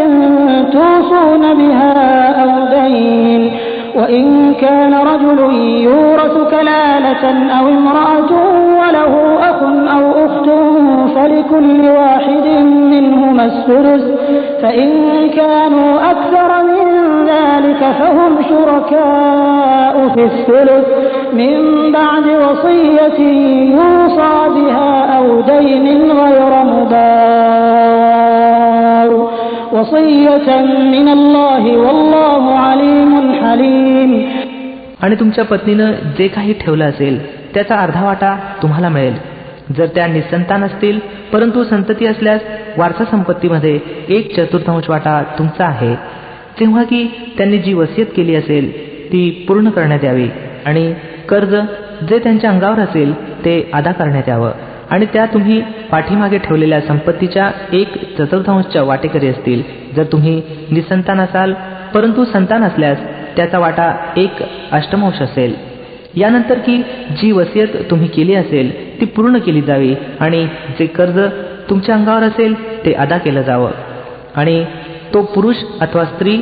توصون بها أو دين وإن كان رجل يورث كلالة أو امرأة وله أخ أو أخت فلكل واحد منهما السدس فإن كانوا أكثر من ذلك فهم شركاء في الثلث من بعد وصية يوصى بها أو دين غير مضار وصية من الله والله عليم حليم. आणि तुमच्या पत्नीनं जे काही ठेवलं असेल त्याचा अर्धा वाटा तुम्हाला मिळेल. जर त्या निसंतान असतील परंतु संतती असल्यास वारसा संपत्तीमध्ये 1/4 वाटा तुमचा आहे. तेव्हा की त्यांनी जी वसियत केली असेल ती पूर्ण करण्यात यावी आणि कर्ज जे त्यांच्या अंगावर असेल ते अदा करण्यात यावं आणि त्या तुम्ही पाठीमागे ठेवलेल्या संपत्तीच्या 1/4 वाटेकरी असतील. जर तुम्ही निसंतान असाल परंतु संतान असल्यास त्याचा वाटा 1/8 असेल. यानंतर की जी वसियत तुम्ही केली असेल ती पूर्ण केली जावी आणि जे कर्ज तुमच्या अंगावर असेल ते अदा केलं जावं आणि तो पुरुष अथवा स्त्री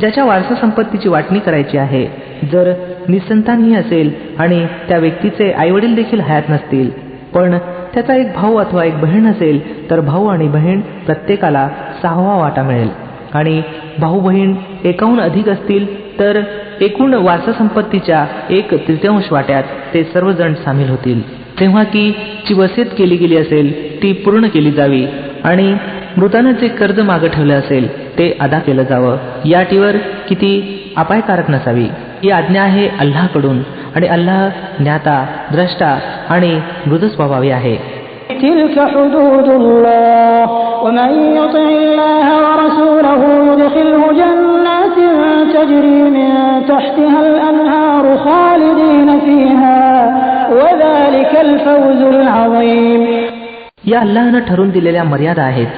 ज्याच्या वारसा संपत्तीची वाटणी करायची आहे, जर निसंतानही असेल आणि त्या व्यक्तीचे आईवडील देखील हयात नसतील, पण त्याचा एक भाऊ अथवा एक बहीण असेल, तर भाऊ आणि बहीण प्रत्येकाला 6वा वाटा मिळेल. आणि भाऊ बहीण एकाहून अधिक असतील तर एकूण वारसा संपत्तीच्या 1/3 वाट्यात ते सर्वजण सामील होतील. तेव्हा की जी वसीयत केली गेली असेल ती पूर्ण केली जावी आणि मृतानं जे कर्ज मागं ठेवलं असेल ते अदा केलं जावं. या अटीवर की ती अपायकारक नसावी. ही आज्ञा आहे अल्लाहकडून आणि अल्लाह ज्ञाता, द्रष्टा आणि मृदू स्वभावी आहे. تلك حدود الله ومن يطع الله ورسوله يدخله جنات تجري من تحتها الأنهار خالدين فيها وذلك الفوز العظيم. या अल्लाहनं ठरवून दिलेल्या मर्यादा आहेत.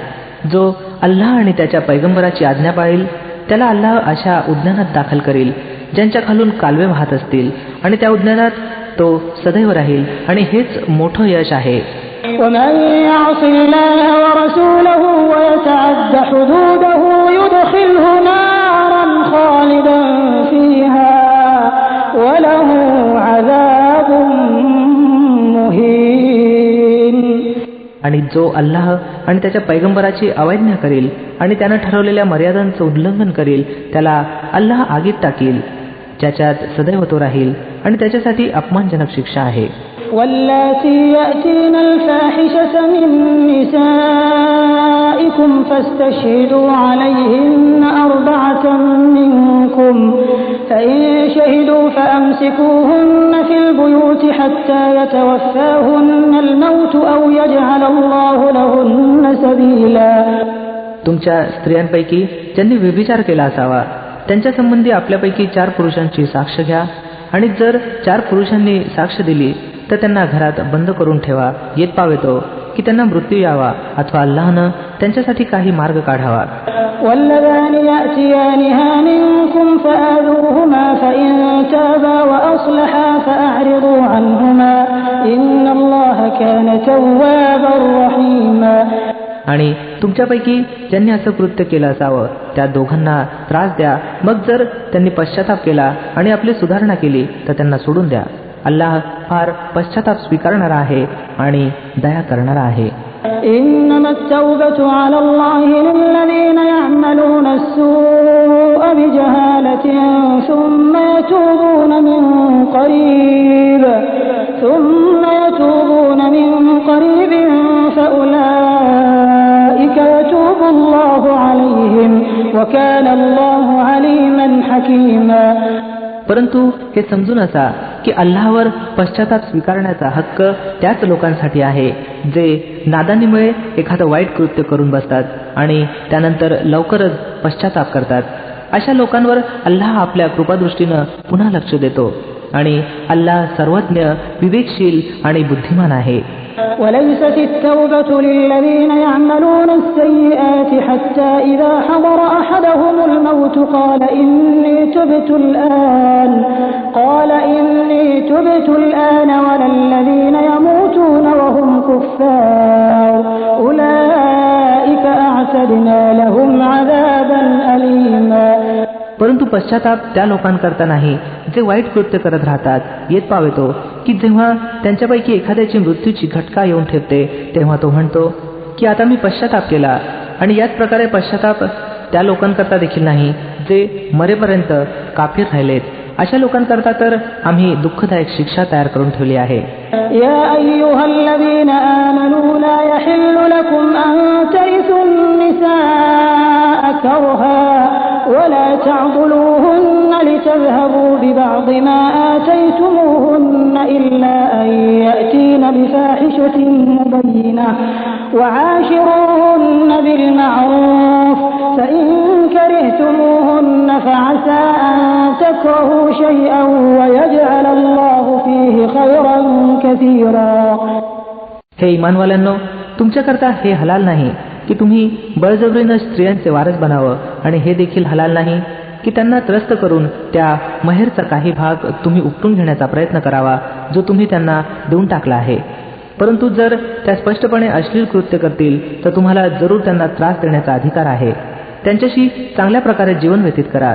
जो अल्लाह आणि त्याच्या पैगंबराची आज्ञा पाळेल त्याला अल्लाह अशा उद्यानात दाखल करील ज्यांच्या खालून कालवे वाहत असतील आणि त्या उद्यानात तो सदैव राहील आणि हेच मोठं यश आहे. ومن يعص الله ورسوله ويتعد حدوده يدخله نارا خالدا فيها وله عذاب مهين. आणि जो अल्लाह आणि त्याच्या पैगंबराची अवज्ञा करेल आणि त्यानं ठरवलेल्या मर्यादांचं उल्लंघन करेल त्याला अल्लाह आगीत टाकील ज्याच्यात सदैव तो राहील आणि त्याच्यासाठी अपमानजनक शिक्षा आहे. واللاتي يأتين الفاحشة من نسائكم فاستشهدوا عليهن 4 منكم فإن شهدوا فأمسكوهن في البيوت حتى يتوفاهن الموت أو يجعل الله لهن سبيلا. तुमच्या स्त्रियांपैकी ज्यांनी व्यभिचार केला असावा त्यांच्या संबंधी आपल्यापैकी 4 पुरुषांची साक्ष घ्या आणि जर 4 पुरुषांनी साक्ष दिली तर त्यांना घरात बंद करून ठेवा येत पावेतो की त्यांना मृत्यू यावा अथवा अल्लाहनं त्यांच्यासाठी काही मार्ग काढावा. واللذان يأتيانها منكم فآذوهما فإن تابا وأصلحا فأعرضوا عنهما إن الله كان توابا رحيما. आणि तुमच्यापैकी ज्यांनी असं कृत्य केलं असावं त्या दोघांना त्रास द्या. मग जर त्यांनी पश्चाताप केला आणि आपली सुधारणा केली तर त्यांना सोडून द्या. अल्लाह फार पश्चाताप स्वीकारणारा आहे आणि दया करणारा आहे. إنما التوبة على الله للذين يعملون السوء بجهالة ثم يتوبون من قريب فأولئك يتوب الله عليهم وكان الله عليما حكيما. परंतु हे समजून असा की अल्लाहवर पश्चाताप स्वीकारण्याचा हक्क त्याच लोकांसाठी आहे जे नादानीमुळे एखादं वाईट कृत्य करून बसतात आणि त्यानंतर लवकरच पश्चाताप करतात. अशा लोकांवर अल्लाह आपल्या कृपादृष्टीनं पुन्हा लक्ष देतो आणि अल्लाह सर्वज्ञ, विवेकशील आणि बुद्धिमान आहे. وليست التوبة للذين يعملون السيئات حتى إذا حضر أحدهم الموت قال إني تبت الآن ولا الذين يموتون وهم كفار أولئك أعتدنا لهم عذابا أليما. परंतु पश्चाताप त्या लोकांकरता नाही जे वाईट कृत्य करत राहतात. येत पावेतो की जेव्हा त्यांच्यापैकी एखाद्याची मृत्यूची घटका येऊन ठेपते तेव्हा तो म्हणतो की आता मी पश्चाताप केला. आणि याच प्रकारे पश्चाताप त्या लोकांकरता देखील नाही जे मरेपर्यंत काफीर राहिलेत. अशा लोकांकरता तर आम्ही दुःखदायक शिक्षा तयार करून ठेवली आहे. या अय्युहल्लज़ीना आमनू ला यहिल्लु लकुम अन तरिसू النساء करहा ولا تعضلوهن لتذهبوا ببعض ما آتيتموهن إلا أن يأتين بفاحشة مبينة وعاشروهن بالمعروف فإن كرهتموهن فعسى أن تكرهوا شيئا ويجعل الله فيه خيرا كثيرا. हे इमानवाल्यांनो, तुमच्याकरता हे हलाल नाही की तुम्ही बळजबरीनं स्त्रियांचे वारस बनावं आणि हे देखील हलाल नाही की त्यांना त्रस्त करून त्या महेरचा काही भाग तुम्ही उपटून घेण्याचा प्रयत्न करावा जो तुम्ही त्यांना देऊन टाकला आहे. परंतु जर त्या स्पष्टपणे अश्लील कृत्य करतील तर तुम्हाला जरूर त्यांना त्रास देण्याचा अधिकार आहे. त्यांच्याशी चांगल्या प्रकारे जीवन व्यतीत करा.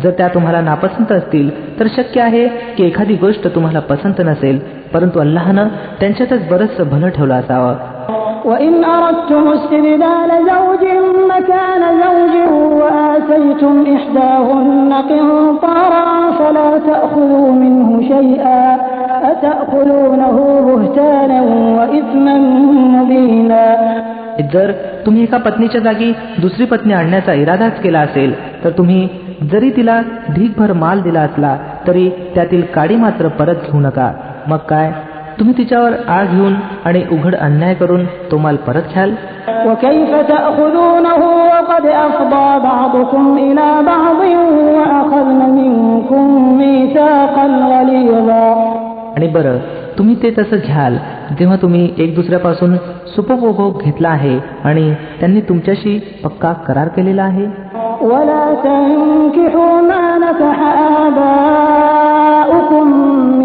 जर त्या तुम्हाला नापसंत असतील तर शक्य आहे की एखादी गोष्ट तुम्हाला पसंत नसेल, परंतु अल्लाहनं त्यांच्यातच बरंचसं भलं ठेवलं असावं. وَإِنْ أَرَدْتُمُ اسْتِبْدَالَ زَوْجٍ مَّكَانَ زَوْجٍ وَآتَيْتُمْ إِحْدَاهُنَّ قِنطَارًا فَلَا تَأْخُذُوا مِنْهُ شَيْئًا أَتَأْخُذُونَهُ بُهْتَانًا وَإِثْمًا مُّبِينًا. जर तुम्ही एका पत्नीच्या जागी दुसरी पत्नी आणण्याचा इरादाच केला असेल तर तुम्ही जरी तिला ढीगभर माल दिला असला तरी त्यातील काडी मात्र परत घेऊ नका. मग काय, तुम्ही तिच्यावर आळ घेऊन आणि उघड अन्याय करून तो माल परत घ्याल. وَكَيْفَ تَأْخُذُونَهُ وَقَدْ أَفْضَىٰ بَعْضُكُمْ إِلَىٰ بَعْضٍ وَأَخَذْنَ مِنكُم مِّيثَاقًا غَلِيظًا. आणि बरं, तुम्ही ते तसं घ्याल जेव्हा तुम्ही एक दुसऱ्यापासून सुपभोग घेतला आहे आणि त्यांनी तुमच्याशी पक्का करार केलेला आहे. وَلَا تَنكِحُوا مَا نَكَحَ آبَاؤُكُم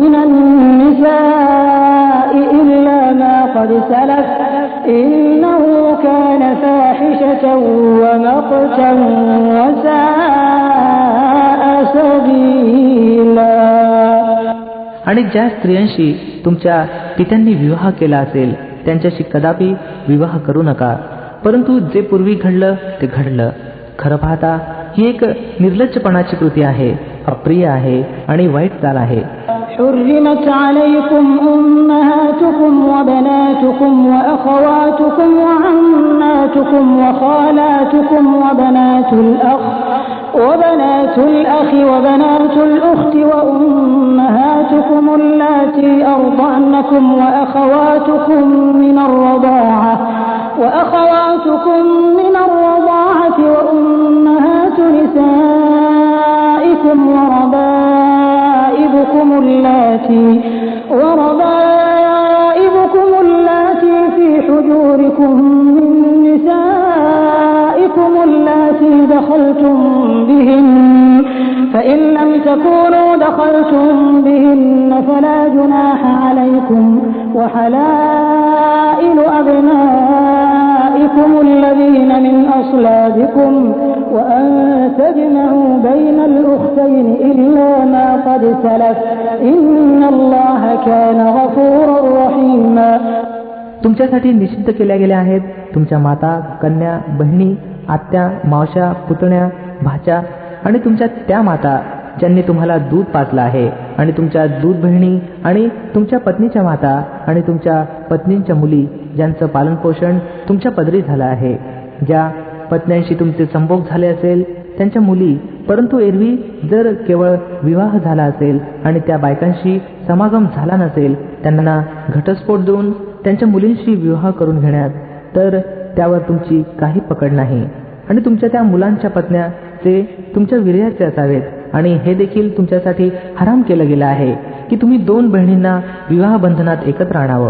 مِّنَ النِّسَاءِ إِلَّا مَا قَدْ سَلَفَ إِنَّهُ كَانَ فَاحِشَةً وَمَقْتًا وَسَاءَ سَبِيلًا. आणि ज्या स्त्रियांशी तुमच्या पित्यांनी विवाह केला असेल त्यांच्याशी कदापि विवाह करू नका, परंतु जे पूर्वी घडलं ते घडलं. खरं पाहता ही एक निर्लज्जपणाची कृती आहे, अप्रिय आहे आणि वाईट चाल आहे. حُرِّمَتْ عَلَيْكُمْ أُمَّهَاتُكُمْ وَبَنَاتُكُمْ وَأَخَوَاتُكُمْ وَعَمَّاتُكُمْ وَخَالَاتُكُمْ وبنات الأخ وبنات الأخت وأمهاتكم اللاتي أرضعنكم وأخواتكم من الرضاعة وأمهات نسائكم وربائبكم اللاتي في حجوركم من نسائكم اللاتي دخلتم بهن فإن لم تكونوا دخلتم بهن فلا جناح عليكم وحلائل أبنائكم الذين من أصلابكم وأن تجمعوا بين الأختين إلا ما قد سلف إن الله كان غفورا رحيما. तुमच्यासाठी निषिद्ध केल्या गेल्या आहेत तुमच्या माता, कन्या, बहिणी, आत्या, मावश्या, पुतण्या, भाच्या आणि तुमच्या त्या माता ज्यांनी तुम्हाला दूध पाजलं आहे आणि तुमच्या दूध बहिणी आणि तुमच्या पत्नीच्या माता आणि तुमच्या पत्नींच्या मुली ज्यांचं पालनपोषण तुमच्या पदरी झालं आहे. ज्या पत्न्यांशी तुमचे संभोग झाले असेल त्यांच्या मुली, परंतु एरवी जर केवळ विवाह झाला असेल आणि त्या बायकांशी समागम झाला नसेल त्यांना घटस्फोट देऊन त्यांच्या मुलींशी विवाह करून घेण्यात तर त्यावर तुमची काही पकड नाही. आणि तुमच्या त्या मुलांच्या पत्न्या जे तुमच्या वीर्याचे असावेत आणि हे देखील तुमच्यासाठी हराम केलं गेलं आहे की तुम्ही दोन बहिणींना विवाह बंधनात एकत्र आणावं.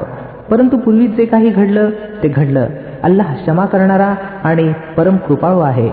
परंतु पूर्वी जे काही घडलं ते घडलं. अल्लाह क्षमा करणारा आणि परम कृपाळू आहे.